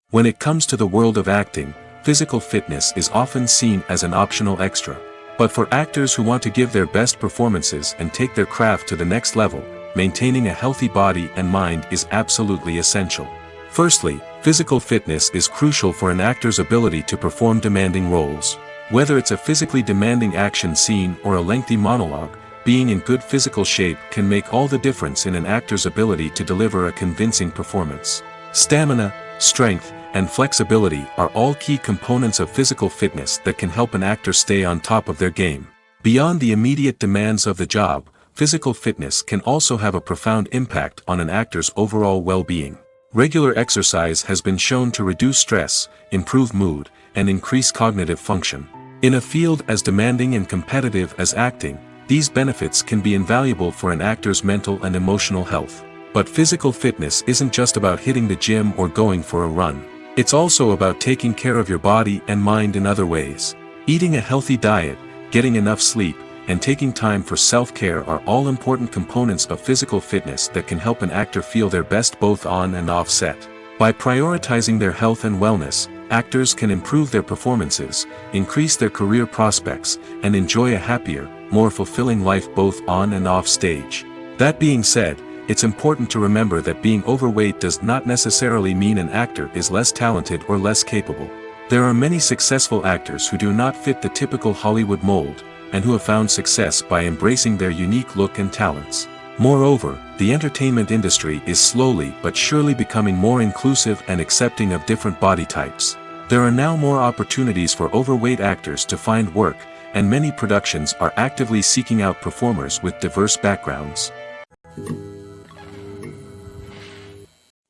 A: When it comes to the world of acting, physical fitness is often seen as an optional extra. But for actors who want to give their best performances and take their craft to the next level, maintaining a healthy body and mind is absolutely essential. Firstly, physical fitness is crucial for an actor's ability to perform demanding roles. Whether it's a physically demanding action scene or a lengthy monologue, being in good physical shape can make all the difference in an actor's ability to deliver a convincing performance. Stamina, strength, and flexibility are all key components of physical fitness that can help an actor stay on top of their game. Beyond the immediate demands of the job, physical fitness can also have a profound impact on an actor's overall well-being. Regular exercise has been shown to reduce stress, improve mood, and increase cognitive function. In a field as demanding and competitive as acting, these benefits can be invaluable for an actor's mental and emotional health. But physical fitness isn't just about hitting the gym or going for a run. It's also about taking care of your body and mind in other ways. Eating a healthy diet, getting enough sleep, and taking time for self-care are all important components of physical fitness that can help an actor feel their best both on and off set. By prioritizing their health and wellness, actors can improve their performances, increase their career prospects, and enjoy a happier, more fulfilling life both on and off stage. That being said, it's important to remember that being overweight does not necessarily mean an actor is less talented or less capable. There are many successful actors who do not fit the typical Hollywood mold, and who have found success by embracing their unique look and talents. Moreover, the entertainment industry is slowly but surely becoming more inclusive and accepting of different body types. There are now more opportunities for overweight actors to find work, and many productions are actively seeking out performers with diverse backgrounds.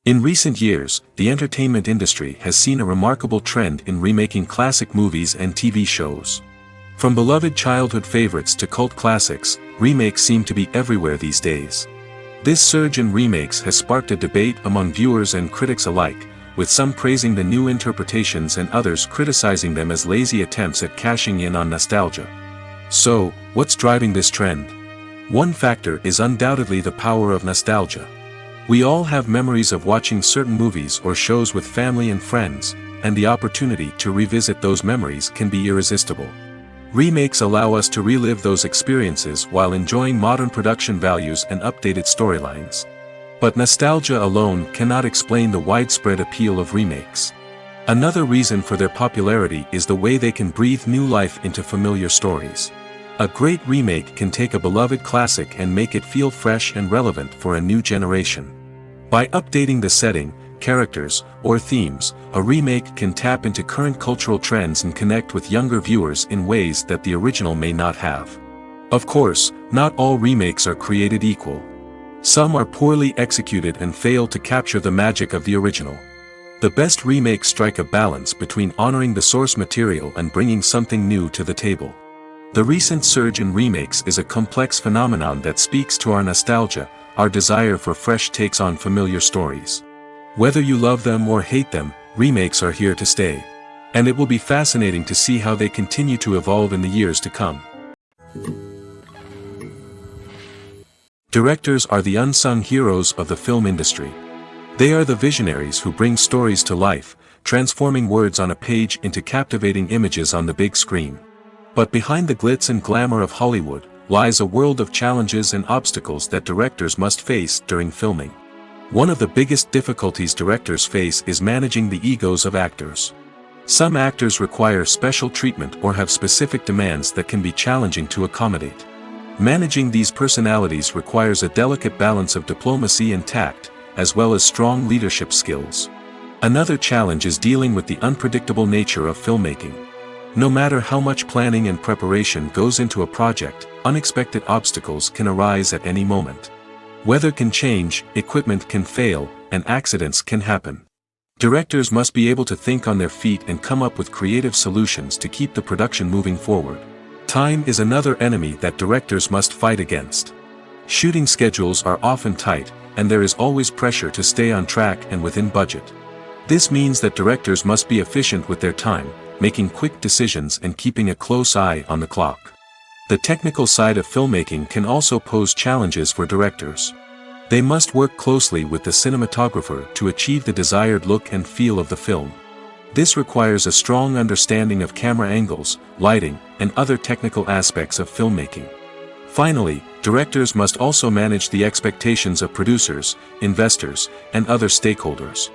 A: In recent years, the entertainment industry has seen a remarkable trend in remaking classic movies and TV shows. From beloved childhood favorites to cult classics, remakes seem to be everywhere these days. This surge in remakes has sparked a debate among viewers and critics alike, with some praising the new interpretations and others criticizing them as lazy attempts at cashing in on nostalgia. So, what's driving this trend? One factor is undoubtedly the power of nostalgia. We all have memories of watching certain movies or shows with family and friends, and the opportunity to revisit those memories can be irresistible. Remakes allow us to relive those experiences while enjoying modern production values and updated storylines. But nostalgia alone cannot explain the widespread appeal of remakes. Another reason for their popularity is the way they can breathe new life into familiar stories. A great remake can take a beloved classic and make it feel fresh and relevant for a new generation. By updating the setting, characters, or themes, a remake can tap into current cultural trends and connect with younger viewers in ways that the original may not have. Of course, not all remakes are created equal. Some are poorly executed and fail to capture the magic of the original. The best remakes strike a balance between honoring the source material and bringing something new to the table. The recent surge in remakes is a complex phenomenon that speaks to our nostalgia, our desire for fresh takes on familiar stories. Whether you love them or hate them, remakes are here to stay. And it will be fascinating to see how they continue to evolve in the years to come. Directors are the unsung heroes of the film industry. They are the visionaries who bring stories to life, transforming words on a page into captivating images on the big screen. But behind the glitz and glamour of Hollywood, lies a world of challenges and obstacles that directors must face during filming. One of the biggest difficulties directors face is managing the egos of actors. Some actors require special treatment or have specific demands that can be challenging to accommodate. Managing these personalities requires a delicate balance of diplomacy and tact, as well as strong leadership skills. Another challenge is dealing with the unpredictable nature of filmmaking. No matter how much planning and preparation goes into a project, unexpected obstacles can arise at any moment. Weather can change, equipment can fail, and accidents can happen. Directors must be able to think on their feet and come up with creative solutions to keep the production moving forward. Time is another enemy that directors must fight against. Shooting schedules are often tight, and there is always pressure to stay on track and within budget. This means that directors must be efficient with their time, making quick decisions and keeping a close eye on the clock. The technical side of filmmaking can also pose challenges for directors. They must work closely with the cinematographer to achieve the desired look and feel of the film. This requires a strong understanding of camera angles, lighting, and other technical aspects of filmmaking. Finally, directors must also manage the expectations of producers, investors, and other stakeholders.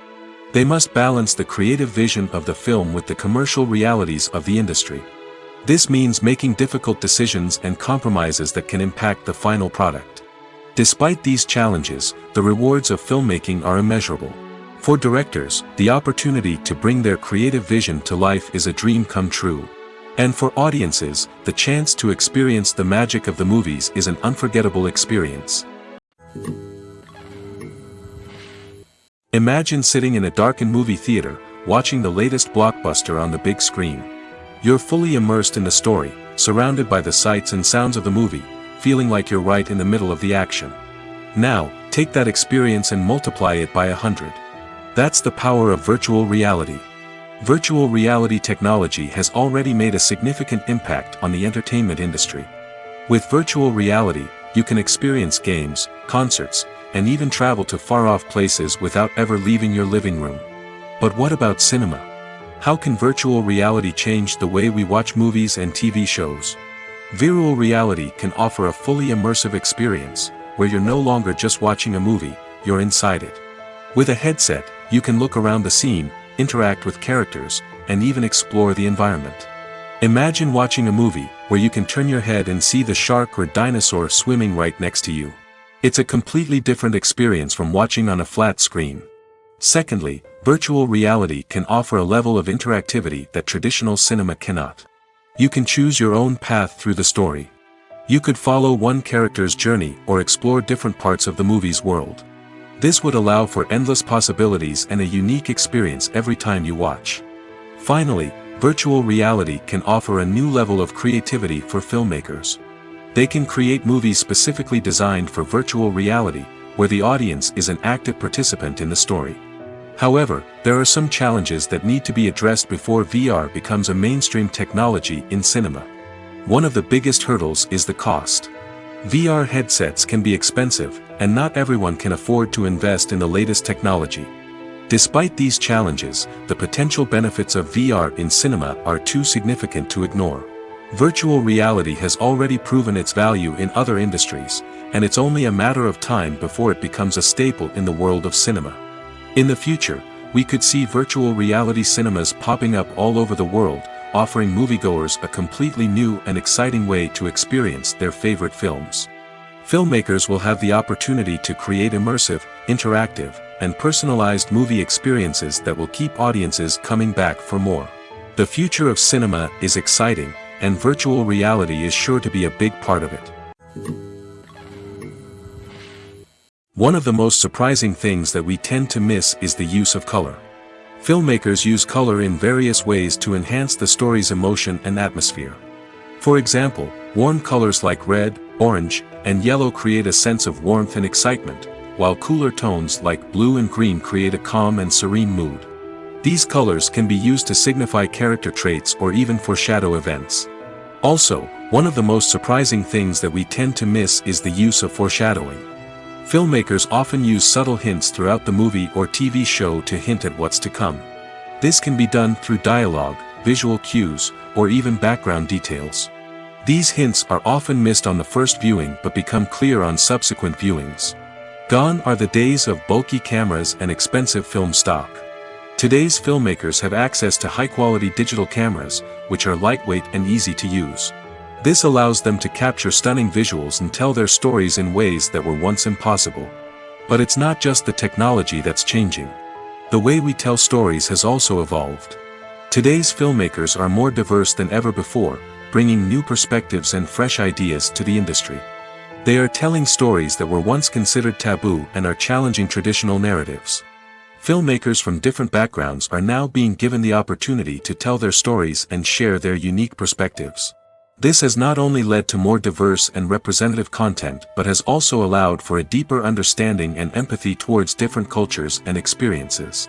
A: They must balance the creative vision of the film with the commercial realities of the industry. This means making difficult decisions and compromises that can impact the final product. Despite these challenges, the rewards of filmmaking are immeasurable. For directors, the opportunity to bring their creative vision to life is a dream come true. And for audiences, the chance to experience the magic of the movies is an unforgettable experience. Imagine sitting in a darkened movie theater, watching the latest blockbuster on the big screen. You're fully immersed in the story, surrounded by the sights and sounds of the movie, feeling like you're right in the middle of the action. Now, take that experience and multiply it by 100. That's the power of virtual reality. Virtual reality technology has already made a significant impact on the entertainment industry. With virtual reality, you can experience games, concerts, and even travel to far-off places without ever leaving your living room. But what about cinema? How can virtual reality change the way we watch movies and TV shows? Virtual reality can offer a fully immersive experience, where you're no longer just watching a movie, you're inside it. With a headset, you can look around the scene, interact with characters, and even explore the environment. Imagine watching a movie where you can turn your head and see the shark or dinosaur swimming right next to you. It's a completely different experience from watching on a flat screen. Secondly, virtual reality can offer a level of interactivity that traditional cinema cannot. You can choose your own path through the story. You could follow one character's journey or explore different parts of the movie's world. This would allow for endless possibilities and a unique experience every time you watch. Finally, virtual reality can offer a new level of creativity for filmmakers. They can create movies specifically designed for virtual reality, where the audience is an active participant in the story. However, there are some challenges that need to be addressed before VR becomes a mainstream technology in cinema. One of the biggest hurdles is the cost. VR headsets can be expensive, and not everyone can afford to invest in the latest technology. Despite these challenges, the potential benefits of VR in cinema are too significant to ignore. Virtual reality has already proven its value in other industries, and it's only a matter of time before it becomes a staple in the world of cinema. In the future, we could see virtual reality cinemas popping up all over the world, offering moviegoers a completely new and exciting way to experience their favorite films. Filmmakers will have the opportunity to create immersive, interactive, and personalized movie experiences that will keep audiences coming back for more. The future of cinema is exciting, and virtual reality is sure to be a big part of it. One of the most surprising things that we tend to miss is the use of color. Filmmakers use color in various ways to enhance the story's emotion and atmosphere. For example, warm colors like red, orange, and yellow create a sense of warmth and excitement, while cooler tones like blue and green create a calm and serene mood. These colors can be used to signify character traits or even foreshadow events. Also, one of the most surprising things that we tend to miss is the use of foreshadowing. Filmmakers often use subtle hints throughout the movie or TV show to hint at what's to come. This can be done through dialogue, visual cues, or even background details. These hints are often missed on the first viewing but become clear on subsequent viewings. Gone are the days of bulky cameras and expensive film stock. Today's filmmakers have access to high-quality digital cameras, which are lightweight and easy to use. This allows them to capture stunning visuals and tell their stories in ways that were once impossible. But it's not just the technology that's changing. The way we tell stories has also evolved. Today's filmmakers are more diverse than ever before, bringing new perspectives and fresh ideas to the industry. They are telling stories that were once considered taboo and are challenging traditional narratives. Filmmakers from different backgrounds are now being given the opportunity to tell their stories and share their unique perspectives. This has not only led to more diverse and representative content but has also allowed for a deeper understanding and empathy towards different cultures and experiences.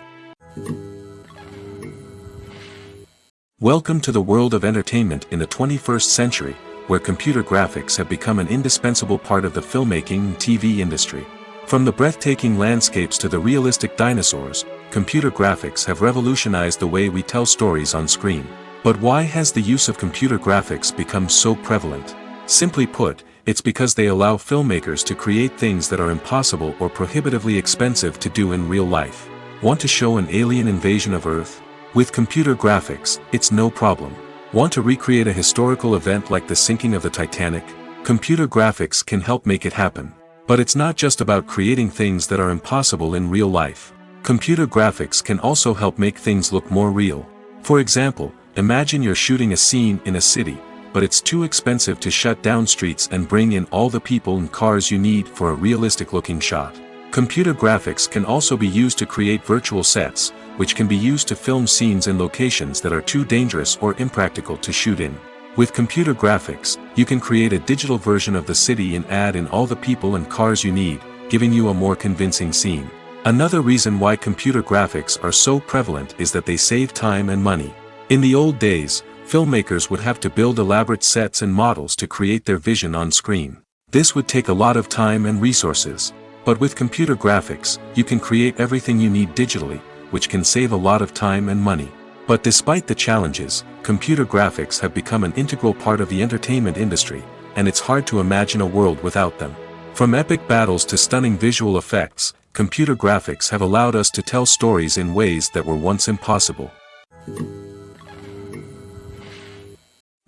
A: Welcome to the world of entertainment in the 21st century, where computer graphics have become an indispensable part of the filmmaking and TV industry. From the breathtaking landscapes to the realistic dinosaurs, computer graphics have revolutionized the way we tell stories on screen. But why has the use of computer graphics become so prevalent? Simply put, it's because they allow filmmakers to create things that are impossible or prohibitively expensive to do in real life. Want to show an alien invasion of Earth? With computer graphics, it's no problem. Want to recreate a historical event like the sinking of the Titanic? Computer graphics can help make it happen. But it's not just about creating things that are impossible in real life. Computer graphics can also help make things look more real. For example, imagine you're shooting a scene in a city, but it's too expensive to shut down streets and bring in all the people and cars you need for a realistic-looking shot. Computer graphics can also be used to create virtual sets, which can be used to film scenes in locations that are too dangerous or impractical to shoot in. With computer graphics, you can create a digital version of the city and add in all the people and cars you need, giving you a more convincing scene. Another reason why computer graphics are so prevalent is that they save time and money. In the old days, filmmakers would have to build elaborate sets and models to create their vision on screen. This would take a lot of time and resources. But with computer graphics, you can create everything you need digitally, which can save a lot of time and money. But despite the challenges, computer graphics have become an integral part of the entertainment industry, and it's hard to imagine a world without them. From epic battles to stunning visual effects, computer graphics have allowed us to tell stories in ways that were once impossible.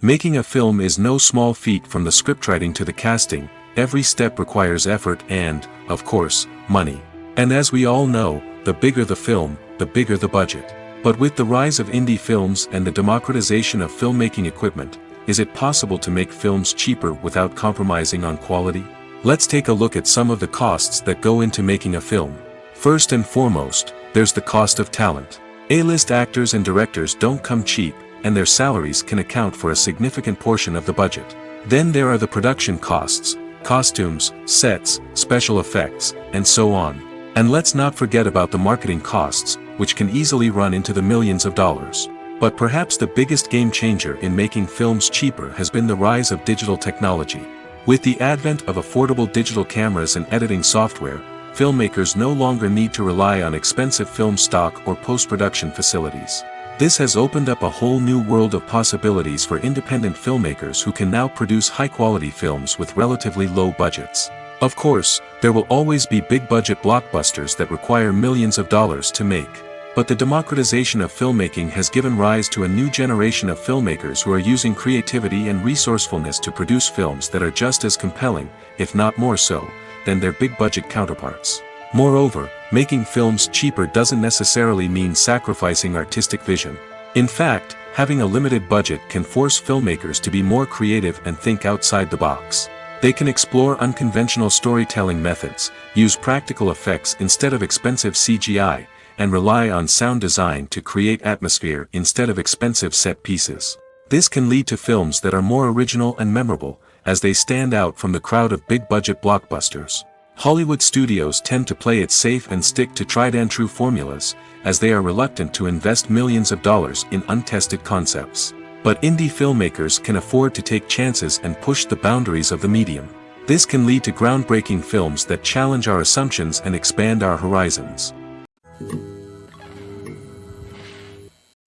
A: Making a film is no small feat. From the scriptwriting to the casting, every step requires effort and, of course, money. And as we all know, the bigger the film, the bigger the budget. But with the rise of indie films and the democratization of filmmaking equipment, is it possible to make films cheaper without compromising on quality? Let's take a look at some of the costs that go into making a film. First and foremost, there's the cost of talent. A-list actors and directors don't come cheap, and their salaries can account for a significant portion of the budget. Then there are the production costs, costumes, sets, special effects, and so on. And let's not forget about the marketing costs, which can easily run into the millions of dollars. But perhaps the biggest game changer in making films cheaper has been the rise of digital technology. With the advent of affordable digital cameras and editing software, filmmakers no longer need to rely on expensive film stock or post-production facilities. This has opened up a whole new world of possibilities for independent filmmakers who can now produce high-quality films with relatively low budgets. Of course, there will always be big-budget blockbusters that require millions of dollars to make. But the democratization of filmmaking has given rise to a new generation of filmmakers who are using creativity and resourcefulness to produce films that are just as compelling, if not more so, than their big-budget counterparts. Moreover, making films cheaper doesn't necessarily mean sacrificing artistic vision. In fact, having a limited budget can force filmmakers to be more creative and think outside the box. They can explore unconventional storytelling methods, use practical effects instead of expensive CGI, and rely on sound design to create atmosphere instead of expensive set pieces. This can lead to films that are more original and memorable, as they stand out from the crowd of big-budget blockbusters. Hollywood studios tend to play it safe and stick to tried-and-true formulas, as they are reluctant to invest millions of dollars in untested concepts. But indie filmmakers can afford to take chances and push the boundaries of the medium. This can lead to groundbreaking films that challenge our assumptions and expand our horizons.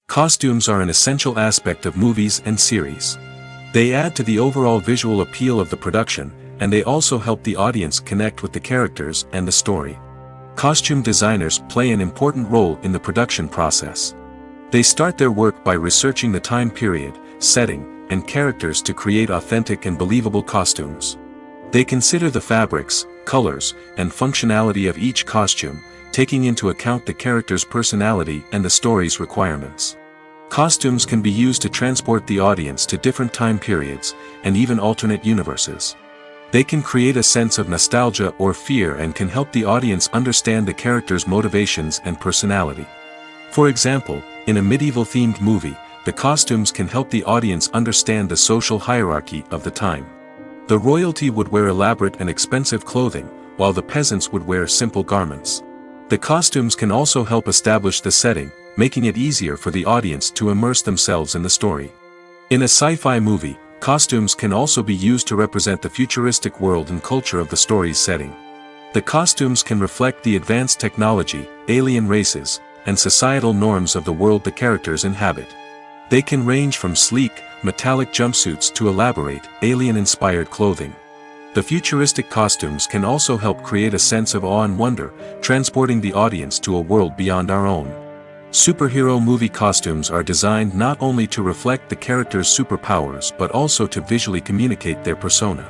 A: Costumes are an essential aspect of movies and series. They add to the overall visual appeal of the production, and they also help the audience connect with the characters and the story. Costume designers play an important role in the production process. They start their work by researching the time period, setting, and characters to create authentic and believable costumes. They consider the fabrics, colors, and functionality of each costume, taking into account the character's personality and the story's requirements. Costumes can be used to transport the audience to different time periods, and even alternate universes. They can create a sense of nostalgia or fear and can help the audience understand the character's motivations and personality. For example, in a medieval-themed movie, the costumes can help the audience understand the social hierarchy of the time. The royalty would wear elaborate and expensive clothing, while the peasants would wear simple garments. The costumes can also help establish the setting, making it easier for the audience to immerse themselves in the story. In a sci-fi movie, costumes can also be used to represent the futuristic world and culture of the story's setting. The costumes can reflect the advanced technology, alien races, and societal norms of the world the characters inhabit. They can range from sleek, metallic jumpsuits to elaborate, alien-inspired clothing. The futuristic costumes can also help create a sense of awe and wonder, transporting the audience to a world beyond our own. Superhero movie costumes are designed not only to reflect the character's superpowers but also to visually communicate their persona.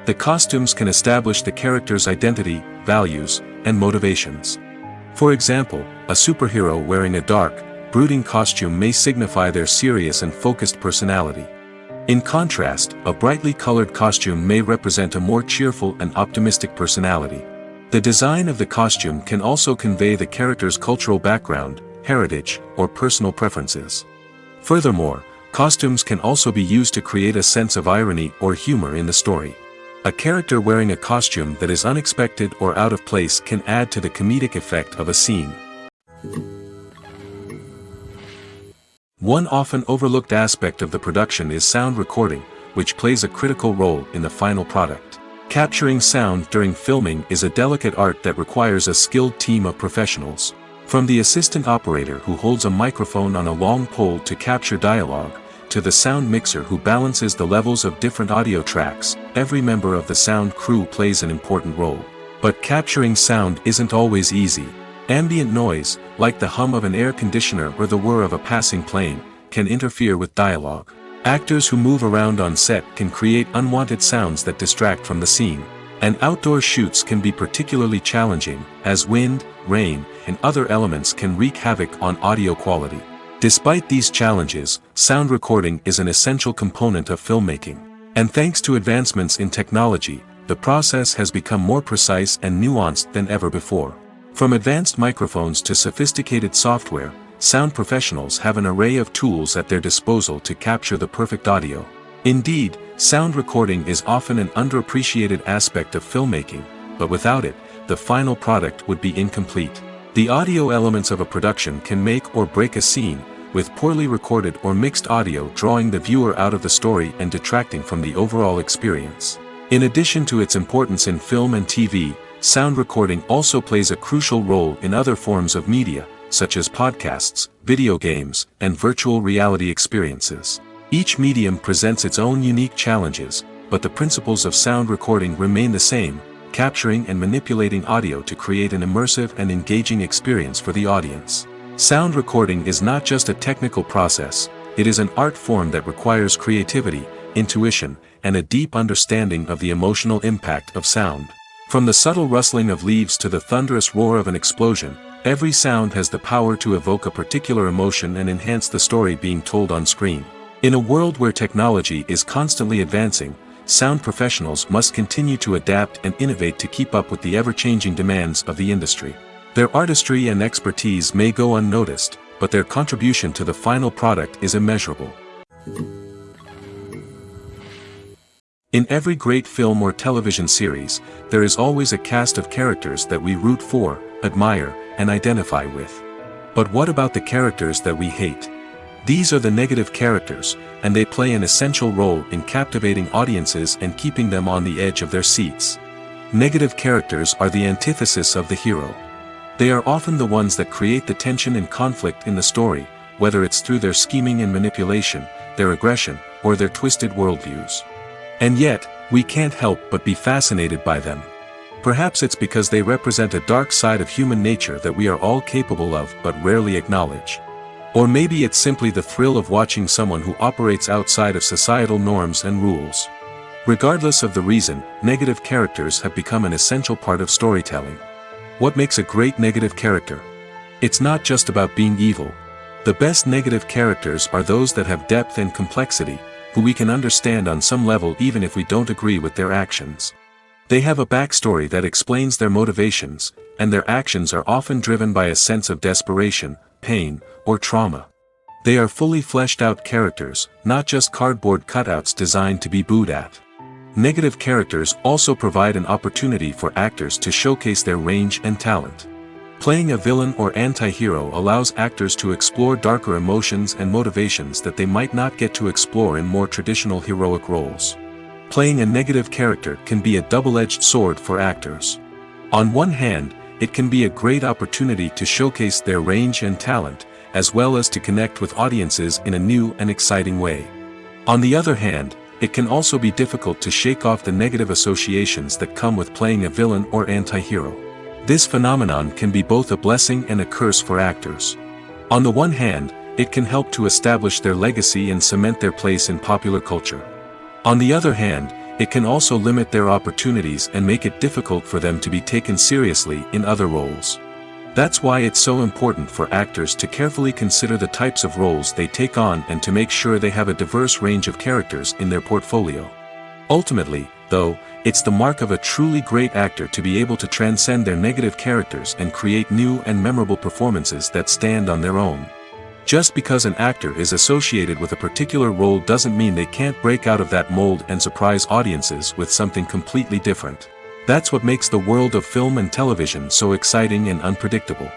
A: The costumes can establish the character's identity, values, and motivations. For example, a superhero wearing a dark, brooding costume may signify their serious and focused personality. In contrast, a brightly colored costume may represent a more cheerful and optimistic personality. The design of the costume can also convey the character's cultural background, heritage, or personal preferences. Furthermore, costumes can also be used to create a sense of irony or humor in the story. A character wearing a costume that is unexpected or out of place can add to the comedic effect of a scene. One often overlooked aspect of the production is sound recording, which plays a critical role in the final product. Capturing sound during filming is a delicate art that requires a skilled team of professionals. From the assistant operator who holds a microphone on a long pole to capture dialogue, to the sound mixer who balances the levels of different audio tracks, every member of the sound crew plays an important role. But capturing sound isn't always easy. Ambient noise, like the hum of an air conditioner or the whir of a passing plane, can interfere with dialogue. Actors who move around on set can create unwanted sounds that distract from the scene. And outdoor shoots can be particularly challenging, as wind, rain, and other elements can wreak havoc on audio quality. Despite these challenges, sound recording is an essential component of filmmaking. And thanks to advancements in technology, the process has become more precise and nuanced than ever before. From advanced microphones to sophisticated software, sound professionals have an array of tools at their disposal to capture the perfect audio. Indeed, sound recording is often an underappreciated aspect of filmmaking, but without it, the final product would be incomplete. The audio elements of a production can make or break a scene, with poorly recorded or mixed audio drawing the viewer out of the story and detracting from the overall experience. In addition to its importance in film and TV, sound recording also plays a crucial role in other forms of media, such as podcasts, video games, and virtual reality experiences. Each medium presents its own unique challenges, but the principles of sound recording remain the same, capturing and manipulating audio to create an immersive and engaging experience for the audience. Sound recording is not just a technical process, it is an art form that requires creativity, intuition, and a deep understanding of the emotional impact of sound. From the subtle rustling of leaves to the thunderous roar of an explosion, every sound has the power to evoke a particular emotion and enhance the story being told on screen. In a world where technology is constantly advancing, sound professionals must continue to adapt and innovate to keep up with the ever-changing demands of the industry. Their artistry and expertise may go unnoticed, but their contribution to the final product is immeasurable. In every great film or television series, there is always a cast of characters that we root for, admire, and identify with. But what about the characters that we hate? These are the negative characters, and they play an essential role in captivating audiences and keeping them on the edge of their seats. Negative characters are the antithesis of the hero. They are often the ones that create the tension and conflict in the story, whether it's through their scheming and manipulation, their aggression, or their twisted worldviews. And yet, we can't help but be fascinated by them. Perhaps it's because they represent a dark side of human nature that we are all capable of but rarely acknowledge. Or maybe it's simply the thrill of watching someone who operates outside of societal norms and rules. Regardless of the reason, negative characters have become an essential part of storytelling. What makes a great negative character? It's not just about being evil. The best negative characters are those that have depth and complexity, who we can understand on some level even if we don't agree with their actions. They have a backstory that explains their motivations, and their actions are often driven by a sense of desperation, pain, or trauma. They are fully fleshed out characters, not just cardboard cutouts designed to be booed at. Negative characters also provide an opportunity for actors to showcase their range and talent. Playing a villain or anti-hero allows actors to explore darker emotions and motivations that they might not get to explore in more traditional heroic roles. Playing a negative character can be a double-edged sword for actors. On one hand, it can be a great opportunity to showcase their range and talent, as well as to connect with audiences in a new and exciting way. On the other hand, it can also be difficult to shake off the negative associations that come with playing a villain or anti-hero. This phenomenon can be both a blessing and a curse for actors. On the one hand, it can help to establish their legacy and cement their place in popular culture. On the other hand, it can also limit their opportunities and make it difficult for them to be taken seriously in other roles. That's why it's so important for actors to carefully consider the types of roles they take on and to make sure they have a diverse range of characters in their portfolio. Ultimately, though, it's the mark of a truly great actor to be able to transcend their negative characters and create new and memorable performances that stand on their own. Just because an actor is associated with a particular role doesn't mean they can't break out of that mold and surprise audiences with something completely different. That's what makes the world of film and television so exciting and unpredictable.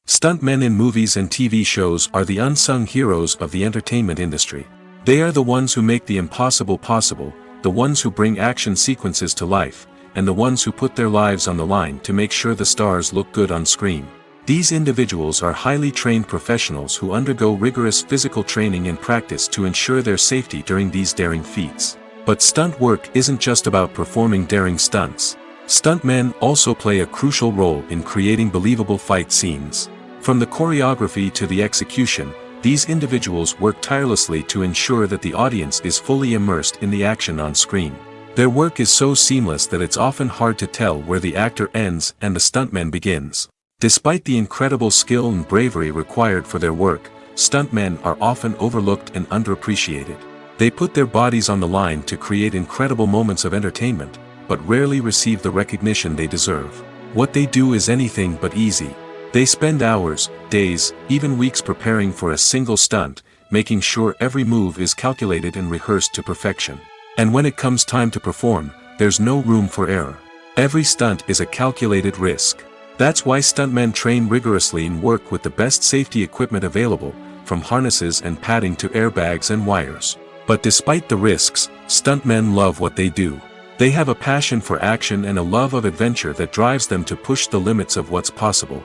A: Stuntmen in movies and TV shows are the unsung heroes of the entertainment industry. They are the ones who make the impossible possible, the ones who bring action sequences to life, and the ones who put their lives on the line to make sure the stars look good on screen. These individuals are highly trained professionals who undergo rigorous physical training and practice to ensure their safety during these daring feats. But stunt work isn't just about performing daring stunts. Stuntmen also play a crucial role in creating believable fight scenes. From the choreography to the execution, these individuals work tirelessly to ensure that the audience is fully immersed in the action on screen. Their work is so seamless that it's often hard to tell where the actor ends and the stuntman begins. Despite the incredible skill and bravery required for their work, stuntmen are often overlooked and underappreciated. They put their bodies on the line to create incredible moments of entertainment, but rarely receive the recognition they deserve. What they do is anything but easy. They spend hours, days, even weeks preparing for a single stunt, making sure every move is calculated and rehearsed to perfection. And when it comes time to perform, there's no room for error. Every stunt is a calculated risk. That's why stuntmen train rigorously and work with the best safety equipment available, from harnesses and padding to airbags and wires. But despite the risks, stuntmen love what they do. They have a passion for action and a love of adventure that drives them to push the limits of what's possible.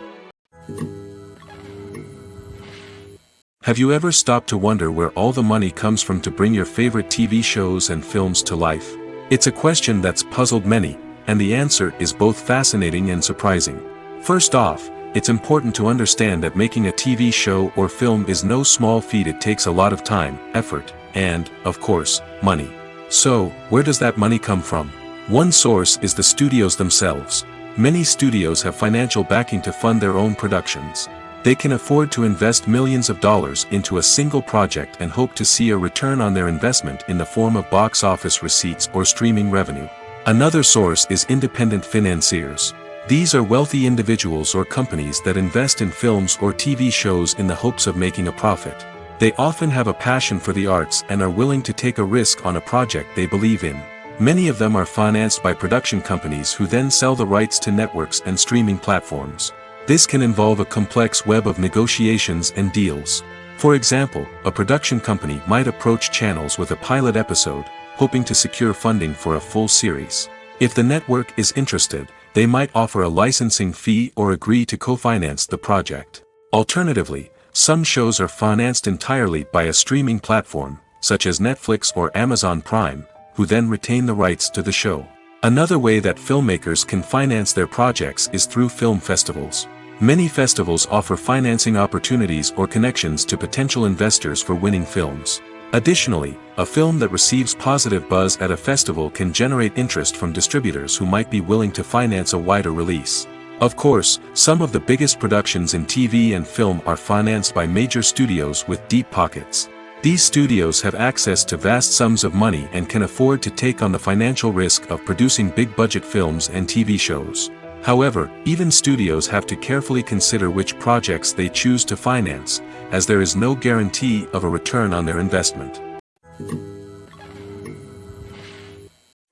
A: Have you ever stopped to wonder where all the money comes from to bring your favorite TV shows and films to life? It's a question that's puzzled many, and the answer is both fascinating and surprising. First off, it's important to understand that making a TV show or film is no small feat. It takes a lot of time, effort, and, of course, money. So, where does that money come from? One source is the studios themselves. Many studios have financial backing to fund their own productions. They can afford to invest millions of dollars into a single project and hope to see a return on their investment in the form of box office receipts or streaming revenue. Another source is independent financiers. These are wealthy individuals or companies that invest in films or TV shows in the hopes of making a profit. They often have a passion for the arts and are willing to take a risk on a project they believe in. Many of them are financed by production companies who then sell the rights to networks and streaming platforms. This can involve a complex web of negotiations and deals. For example, a production company might approach channels with a pilot episode, hoping to secure funding for a full series. If the network is interested, they might offer a licensing fee or agree to co-finance the project. Alternatively, some shows are financed entirely by a streaming platform, such as Netflix or Amazon Prime, who then retain the rights to the show. Another way that filmmakers can finance their projects is through film festivals. Many festivals offer financing opportunities or connections to potential investors for winning films. Additionally, a film that receives positive buzz at a festival can generate interest from distributors who might be willing to finance a wider release. Of course, some of the biggest productions in TV and film are financed by major studios with deep pockets. These studios have access to vast sums of money and can afford to take on the financial risk of producing big-budget films and TV shows. However, even studios have to carefully consider which projects they choose to finance, as there is no guarantee of a return on their investment.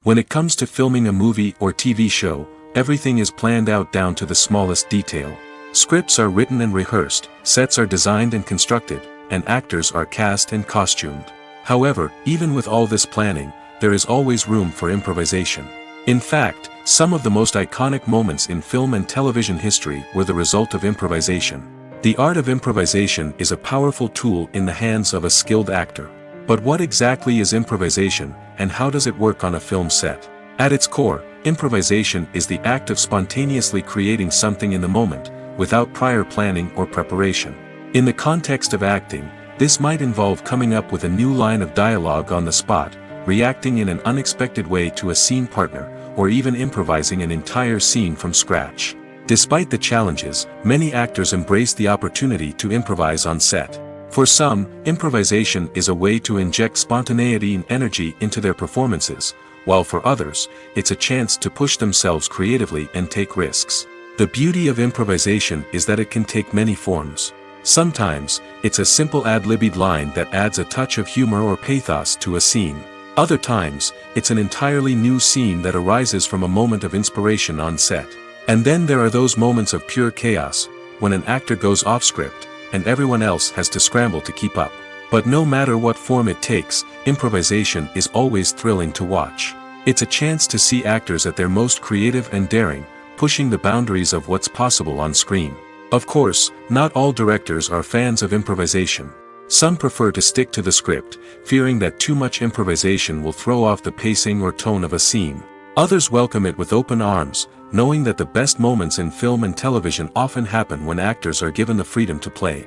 A: When it comes to filming a movie or TV show, everything is planned out down to the smallest detail. Scripts are written and rehearsed, sets are designed and constructed, and actors are cast and costumed. However, even with all this planning, there is always room for improvisation. In fact, some of the most iconic moments in film and television history were the result of improvisation. The art of improvisation is a powerful tool in the hands of a skilled actor. But what exactly is improvisation, and how does it work on a film set? At its core, improvisation is the act of spontaneously creating something in the moment, without prior planning or preparation. In the context of acting, this might involve coming up with a new line of dialogue on the spot, reacting in an unexpected way to a scene partner, or even improvising an entire scene from scratch. Despite the challenges, many actors embrace the opportunity to improvise on set. For some, improvisation is a way to inject spontaneity and energy into their performances, while for others, it's a chance to push themselves creatively and take risks. The beauty of improvisation is that it can take many forms. Sometimes, it's a simple ad-libbed line that adds a touch of humor or pathos to a scene. Other times, it's an entirely new scene that arises from a moment of inspiration on set. And then there are those moments of pure chaos, when an actor goes off script, and everyone else has to scramble to keep up. But no matter what form it takes, improvisation is always thrilling to watch. It's a chance to see actors at their most creative and daring, pushing the boundaries of what's possible on screen. Of course, not all directors are fans of improvisation. Some prefer to stick to the script, fearing that too much improvisation will throw off the pacing or tone of a scene. Others welcome it with open arms, knowing that the best moments in film and television often happen when actors are given the freedom to play.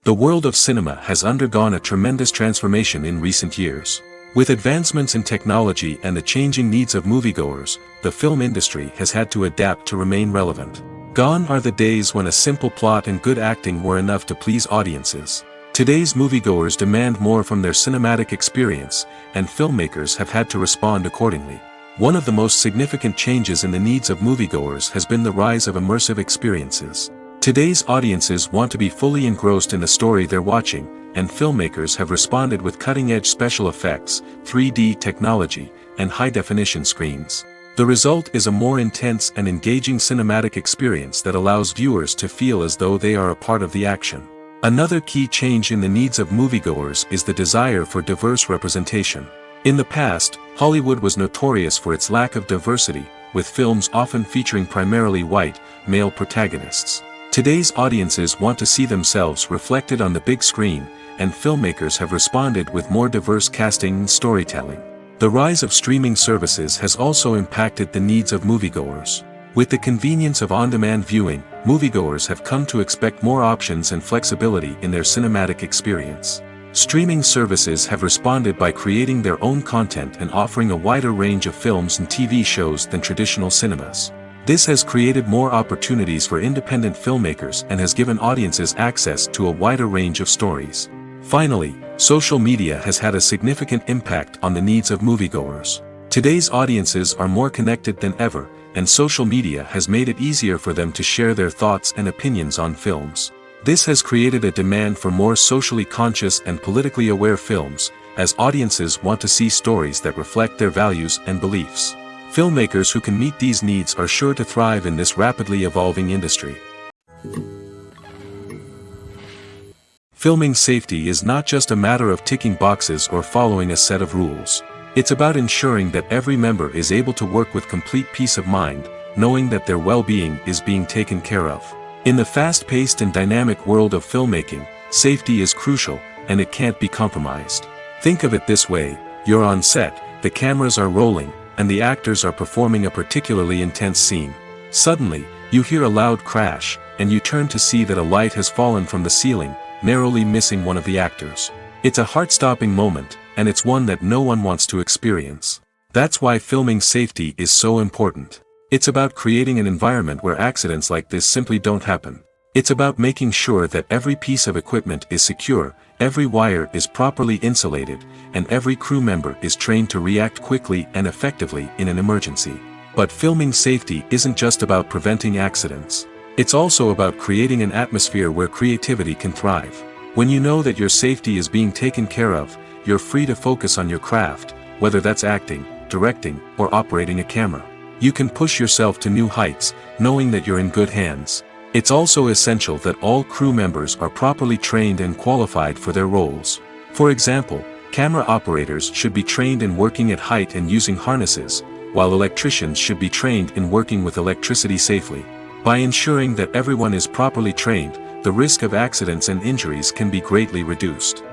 A: The world of cinema has undergone a tremendous transformation in recent years. With advancements in technology and the changing needs of moviegoers, the film industry has had to adapt to remain relevant. Gone are the days when a simple plot and good acting were enough to please audiences. Today's moviegoers demand more from their cinematic experience, and filmmakers have had to respond accordingly. One of the most significant changes in the needs of moviegoers has been the rise of immersive experiences. Today's audiences want to be fully engrossed in the story they're watching, and filmmakers have responded with cutting-edge special effects, 3D technology, and high-definition screens. The result is a more intense and engaging cinematic experience that allows viewers to feel as though they are a part of the action. Another key change in the needs of moviegoers is the desire for diverse representation. In the past, Hollywood was notorious for its lack of diversity, with films often featuring primarily white, male protagonists. Today's audiences want to see themselves reflected on the big screen, and filmmakers have responded with more diverse casting and storytelling. The rise of streaming services has also impacted the needs of moviegoers. With the convenience of on-demand viewing, moviegoers have come to expect more options and flexibility in their cinematic experience. Streaming services have responded by creating their own content and offering a wider range of films and TV shows than traditional cinemas. This has created more opportunities for independent filmmakers and has given audiences access to a wider range of stories. Finally, social media has had a significant impact on the needs of moviegoers. Today's audiences are more connected than ever, and social media has made it easier for them to share their thoughts and opinions on films. This has created a demand for more socially conscious and politically aware films, as audiences want to see stories that reflect their values and beliefs. Filmmakers who can meet these needs are sure to thrive in this rapidly evolving industry. Filming safety is not just a matter of ticking boxes or following a set of rules. It's about ensuring that every member is able to work with complete peace of mind, knowing that their well-being is being taken care of. In the fast-paced and dynamic world of filmmaking, safety is crucial, and it can't be compromised. Think of it this way: you're on set, the cameras are rolling, and the actors are performing a particularly intense scene. Suddenly, you hear a loud crash, and you turn to see that a light has fallen from the ceiling, narrowly missing one of the actors. It's a heart-stopping moment, and it's one that no one wants to experience. That's why filming safety is so important. It's about creating an environment where accidents like this simply don't happen. It's about making sure that every piece of equipment is secure, every wire is properly insulated, and every crew member is trained to react quickly and effectively in an emergency. But filming safety isn't just about preventing accidents. It's also about creating an atmosphere where creativity can thrive. When you know that your safety is being taken care of, you're free to focus on your craft, whether that's acting, directing, or operating a camera. You can push yourself to new heights, knowing that you're in good hands. It's also essential that all crew members are properly trained and qualified for their roles. For example, camera operators should be trained in working at height and using harnesses, while electricians should be trained in working with electricity safely. By ensuring that everyone is properly trained, the risk of accidents and injuries can be greatly reduced.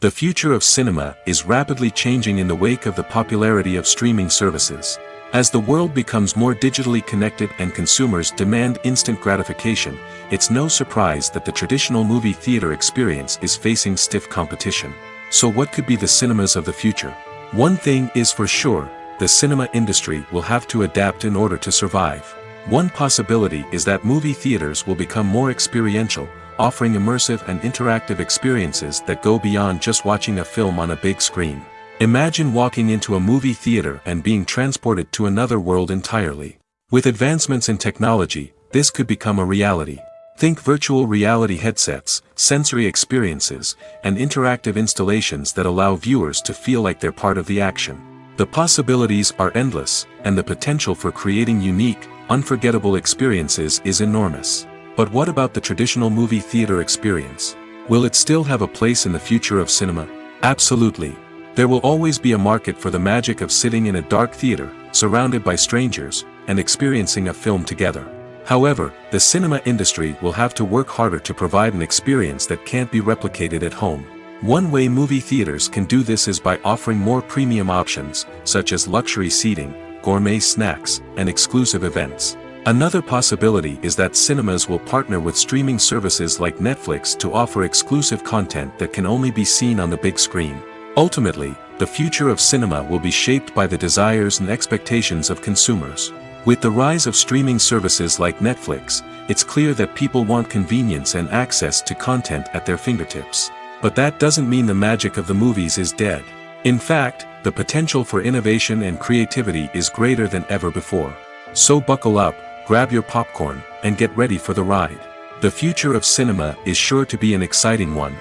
A: The future of cinema is rapidly changing in the wake of the popularity of streaming services. As the world becomes more digitally connected and consumers demand instant gratification, it's no surprise that the traditional movie theater experience is facing stiff competition. So what could be the cinemas of the future? One thing is for sure, the cinema industry will have to adapt in order to survive. One possibility is that movie theaters will become more experiential, offering immersive and interactive experiences that go beyond just watching a film on a big screen. Imagine walking into a movie theater and being transported to another world entirely. With advancements in technology, this could become a reality. Think virtual reality headsets, sensory experiences, and interactive installations that allow viewers to feel like they're part of the action. The possibilities are endless, and the potential for creating unique, unforgettable experiences is enormous. But what about the traditional movie theater experience? Will it still have a place in the future of cinema? Absolutely. There will always be a market for the magic of sitting in a dark theater, surrounded by strangers, and experiencing a film together. However, the cinema industry will have to work harder to provide an experience that can't be replicated at home. One way movie theaters can do this is by offering more premium options, such as luxury seating, gourmet snacks, and exclusive events. Another possibility is that cinemas will partner with streaming services like Netflix to offer exclusive content that can only be seen on the big screen. Ultimately, the future of cinema will be shaped by the desires and expectations of consumers. With the rise of streaming services like Netflix, it's clear that people want convenience and access to content at their fingertips. But that doesn't mean the magic of the movies is dead. In fact, the potential for innovation and creativity is greater than ever before. So buckle up, grab your popcorn, and get ready for the ride. The future of cinema is sure to be an exciting one.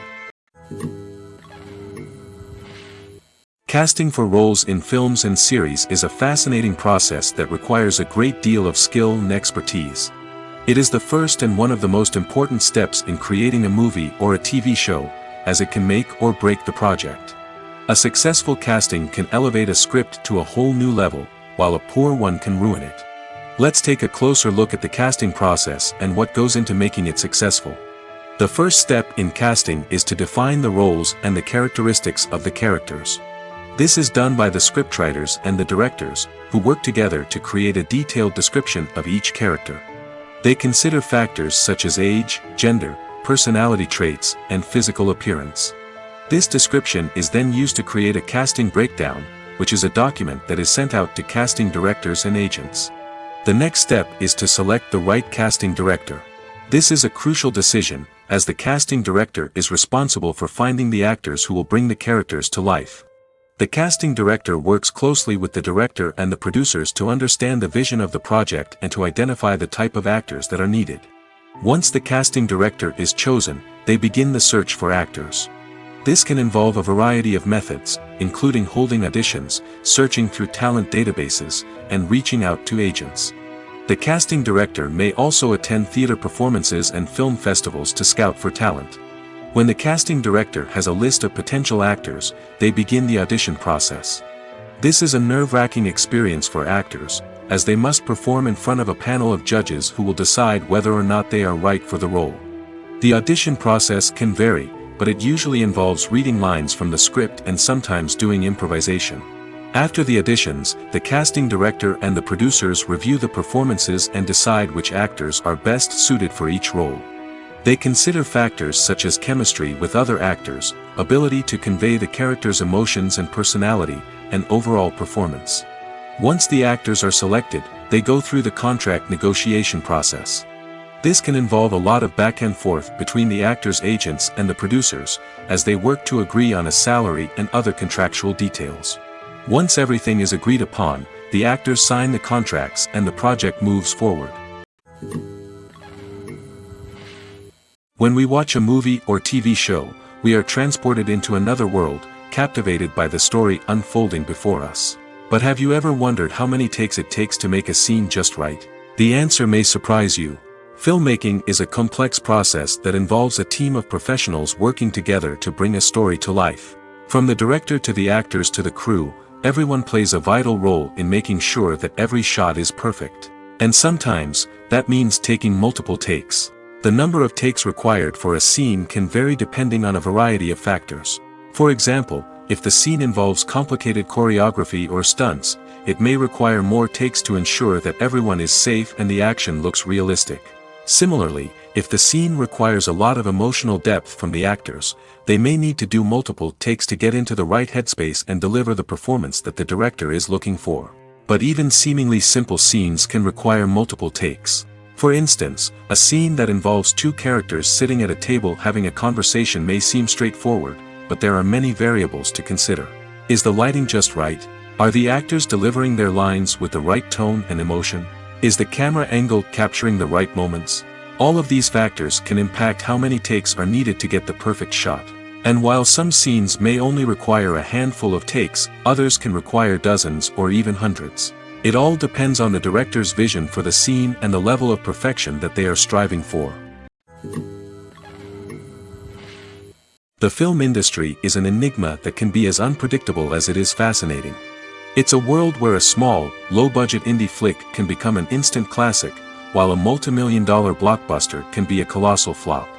A: Casting for roles in films and series is a fascinating process that requires a great deal of skill and expertise. It is the first and one of the most important steps in creating a movie or a TV show, as it can make or break the project. A successful casting can elevate a script to a whole new level, while a poor one can ruin it. Let's take a closer look at the casting process and what goes into making it successful. The first step in casting is to define the roles and the characteristics of the characters. This is done by the scriptwriters and the directors, who work together to create a detailed description of each character. They consider factors such as age, gender, personality traits, and physical appearance. This description is then used to create a casting breakdown, which is a document that is sent out to casting directors and agents. The next step is to select the right casting director. This is a crucial decision, as the casting director is responsible for finding the actors who will bring the characters to life. The casting director works closely with the director and the producers to understand the vision of the project and to identify the type of actors that are needed. Once the casting director is chosen, they begin the search for actors. This can involve a variety of methods, including holding auditions, searching through talent databases, and reaching out to agents. The casting director may also attend theater performances and film festivals to scout for talent. When the casting director has a list of potential actors, they begin the audition process. This is a nerve-wracking experience for actors, as they must perform in front of a panel of judges who will decide whether or not they are right for the role. The audition process can vary, but it usually involves reading lines from the script and sometimes doing improvisation. After the auditions, the casting director and the producers review the performances and decide which actors are best suited for each role. They consider factors such as chemistry with other actors, ability to convey the character's emotions and personality, and overall performance. Once the actors are selected, they go through the contract negotiation process. This can involve a lot of back and forth between the actors' agents and the producers, as they work to agree on a salary and other contractual details. Once everything is agreed upon, the actors sign the contracts and the project moves forward. When we watch a movie or TV show, we are transported into another world, captivated by the story unfolding before us. But have you ever wondered how many takes it takes to make a scene just right? The answer may surprise you. Filmmaking is a complex process that involves a team of professionals working together to bring a story to life. From the director to the actors to the crew, everyone plays a vital role in making sure that every shot is perfect. And sometimes, that means taking multiple takes. The number of takes required for a scene can vary depending on a variety of factors. For example, if the scene involves complicated choreography or stunts, it may require more takes to ensure that everyone is safe and the action looks realistic. Similarly, if the scene requires a lot of emotional depth from the actors, they may need to do multiple takes to get into the right headspace and deliver the performance that the director is looking for. But even seemingly simple scenes can require multiple takes. For instance, a scene that involves two characters sitting at a table having a conversation may seem straightforward, but there are many variables to consider. Is the lighting just right? Are the actors delivering their lines with the right tone and emotion? Is the camera angle capturing the right moments? All of these factors can impact how many takes are needed to get the perfect shot. And while some scenes may only require a handful of takes, others can require dozens or even hundreds. It all depends on the director's vision for the scene and the level of perfection that they are striving for. The film industry is an enigma that can be as unpredictable as it is fascinating. It's a world where a small, low-budget indie flick can become an instant classic, while a multi-million-dollar blockbuster can be a colossal flop.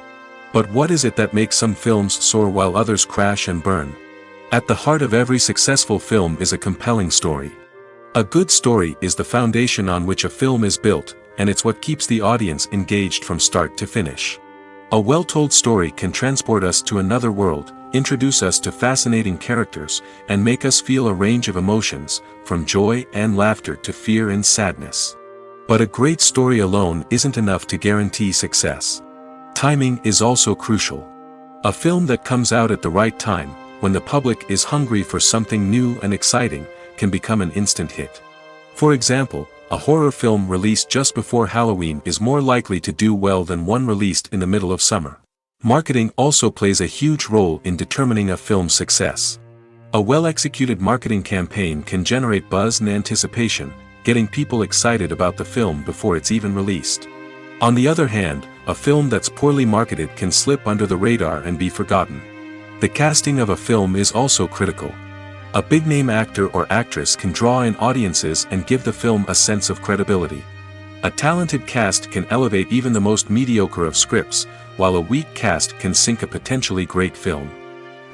A: But what is it that makes some films soar while others crash and burn? At the heart of every successful film is a compelling story. A good story is the foundation on which a film is built, and it's what keeps the audience engaged from start to finish. A well-told story can transport us to another world, introduce us to fascinating characters, and make us feel a range of emotions, from joy and laughter to fear and sadness. But a great story alone isn't enough to guarantee success. Timing is also crucial. A film that comes out at the right time, when the public is hungry for something new and exciting, can become an instant hit. For example, a horror film released just before Halloween is more likely to do well than one released in the middle of summer. Marketing also plays a huge role in determining a film's success. A well-executed marketing campaign can generate buzz and anticipation, getting people excited about the film before it's even released. On the other hand, a film that's poorly marketed can slip under the radar and be forgotten. The casting of a film is also critical. A big-name actor or actress can draw in audiences and give the film a sense of credibility. A talented cast can elevate even the most mediocre of scripts, while a weak cast can sink a potentially great film.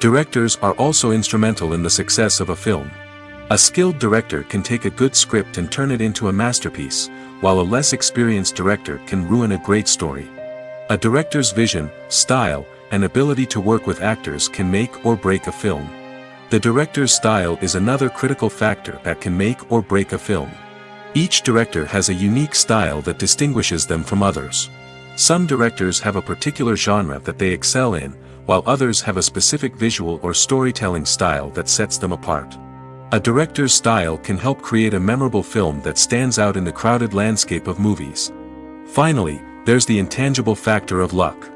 A: Directors are also instrumental in the success of a film. A skilled director can take a good script and turn it into a masterpiece, while a less experienced director can ruin a great story. A director's vision, style, and ability to work with actors can make or break a film. The director's style is another critical factor that can make or break a film. Each director has a unique style that distinguishes them from others. Some directors have a particular genre that they excel in, while others have a specific visual or storytelling style that sets them apart. A director's style can help create a memorable film that stands out in the crowded landscape of movies. Finally, there's the intangible factor of luck.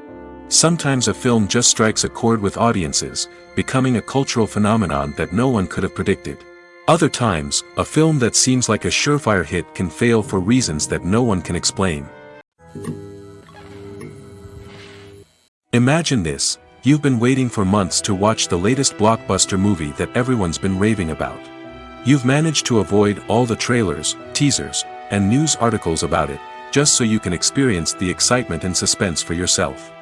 A: Sometimes a film just strikes a chord with audiences, becoming a cultural phenomenon that no one could have predicted. Other times, a film that seems like a surefire hit can fail for reasons that no one can explain. Imagine this: you've been waiting for months to watch the latest blockbuster movie that everyone's been raving about. You've managed to avoid all the trailers, teasers, and news articles about it, just so you can experience the excitement and suspense for yourself.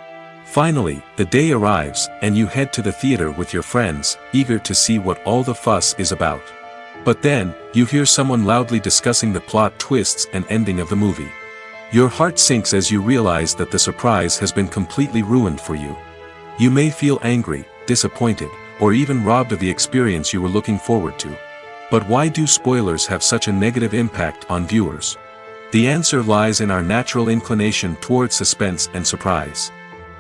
A: Finally, the day arrives, and you head to the theater with your friends, eager to see what all the fuss is about. But then, you hear someone loudly discussing the plot twists and ending of the movie. Your heart sinks as you realize that the surprise has been completely ruined for you. You may feel angry, disappointed, or even robbed of the experience you were looking forward to. But why do spoilers have such a negative impact on viewers? The answer lies in our natural inclination toward suspense and surprise.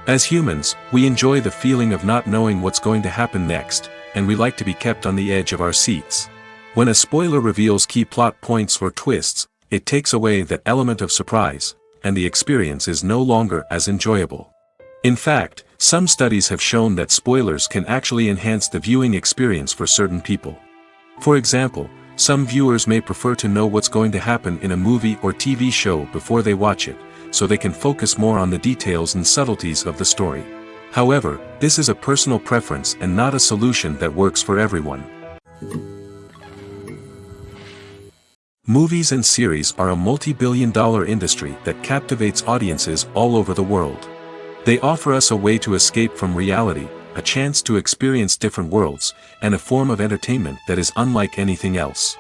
A: As humans, we enjoy the feeling of not knowing what's going to happen next, and we like to be kept on the edge of our seats. When a spoiler reveals key plot points or twists, it takes away that element of surprise, and the experience is no longer as enjoyable. In fact, some studies have shown that spoilers can actually enhance the viewing experience for certain people. For example, some viewers may prefer to know what's going to happen in a movie or TV show before they watch it, so they can focus more on the details and subtleties of the story. However, this is a personal preference and not a solution that works for everyone. Movies and series are a multi-billion-dollar industry that captivates audiences all over the world. They offer us a way to escape from reality, a chance to experience different worlds, and a form of entertainment that is unlike anything else.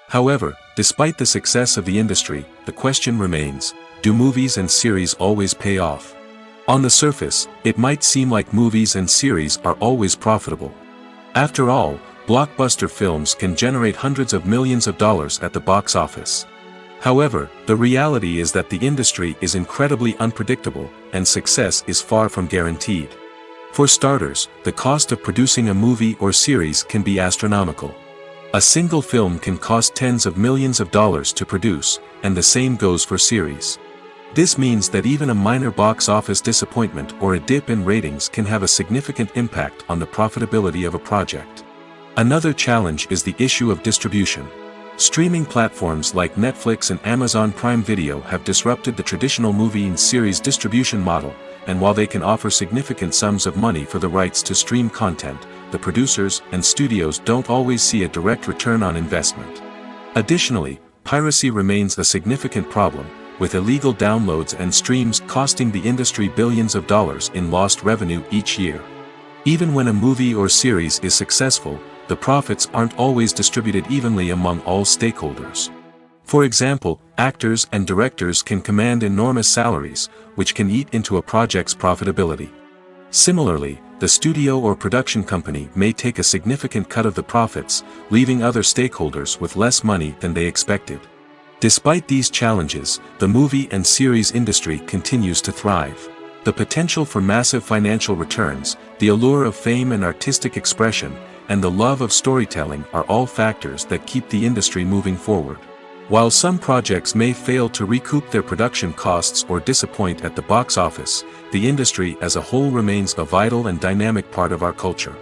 A: However, despite the success of the industry, the question remains, do movies and series always pay off? On the surface, it might seem like movies and series are always profitable. After all, blockbuster films can generate hundreds of millions of dollars at the box office. However, the reality is that the industry is incredibly unpredictable, and success is far from guaranteed. For starters, the cost of producing a movie or series can be astronomical. A single film can cost tens of millions of dollars to produce, and the same goes for series. This means that even a minor box office disappointment or a dip in ratings can have a significant impact on the profitability of a project. Another challenge is the issue of distribution. Streaming platforms like Netflix and Amazon Prime Video have disrupted the traditional movie and series distribution model, and while they can offer significant sums of money for the rights to stream content, the producers and studios don't always see a direct return on investment. Additionally, piracy remains a significant problem, with illegal downloads and streams costing the industry billions of dollars in lost revenue each year. Even when a movie or series is successful, the profits aren't always distributed evenly among all stakeholders. For example, actors and directors can command enormous salaries, which can eat into a project's profitability. Similarly, the studio or production company may take a significant cut of the profits, leaving other stakeholders with less money than they expected. Despite these challenges, the movie and series industry continues to thrive. The potential for massive financial returns, the allure of fame and artistic expression, and the love of storytelling are all factors that keep the industry moving forward. While some projects may fail to recoup their production costs or disappoint at the box office, the industry as a whole remains a vital and dynamic part of our culture.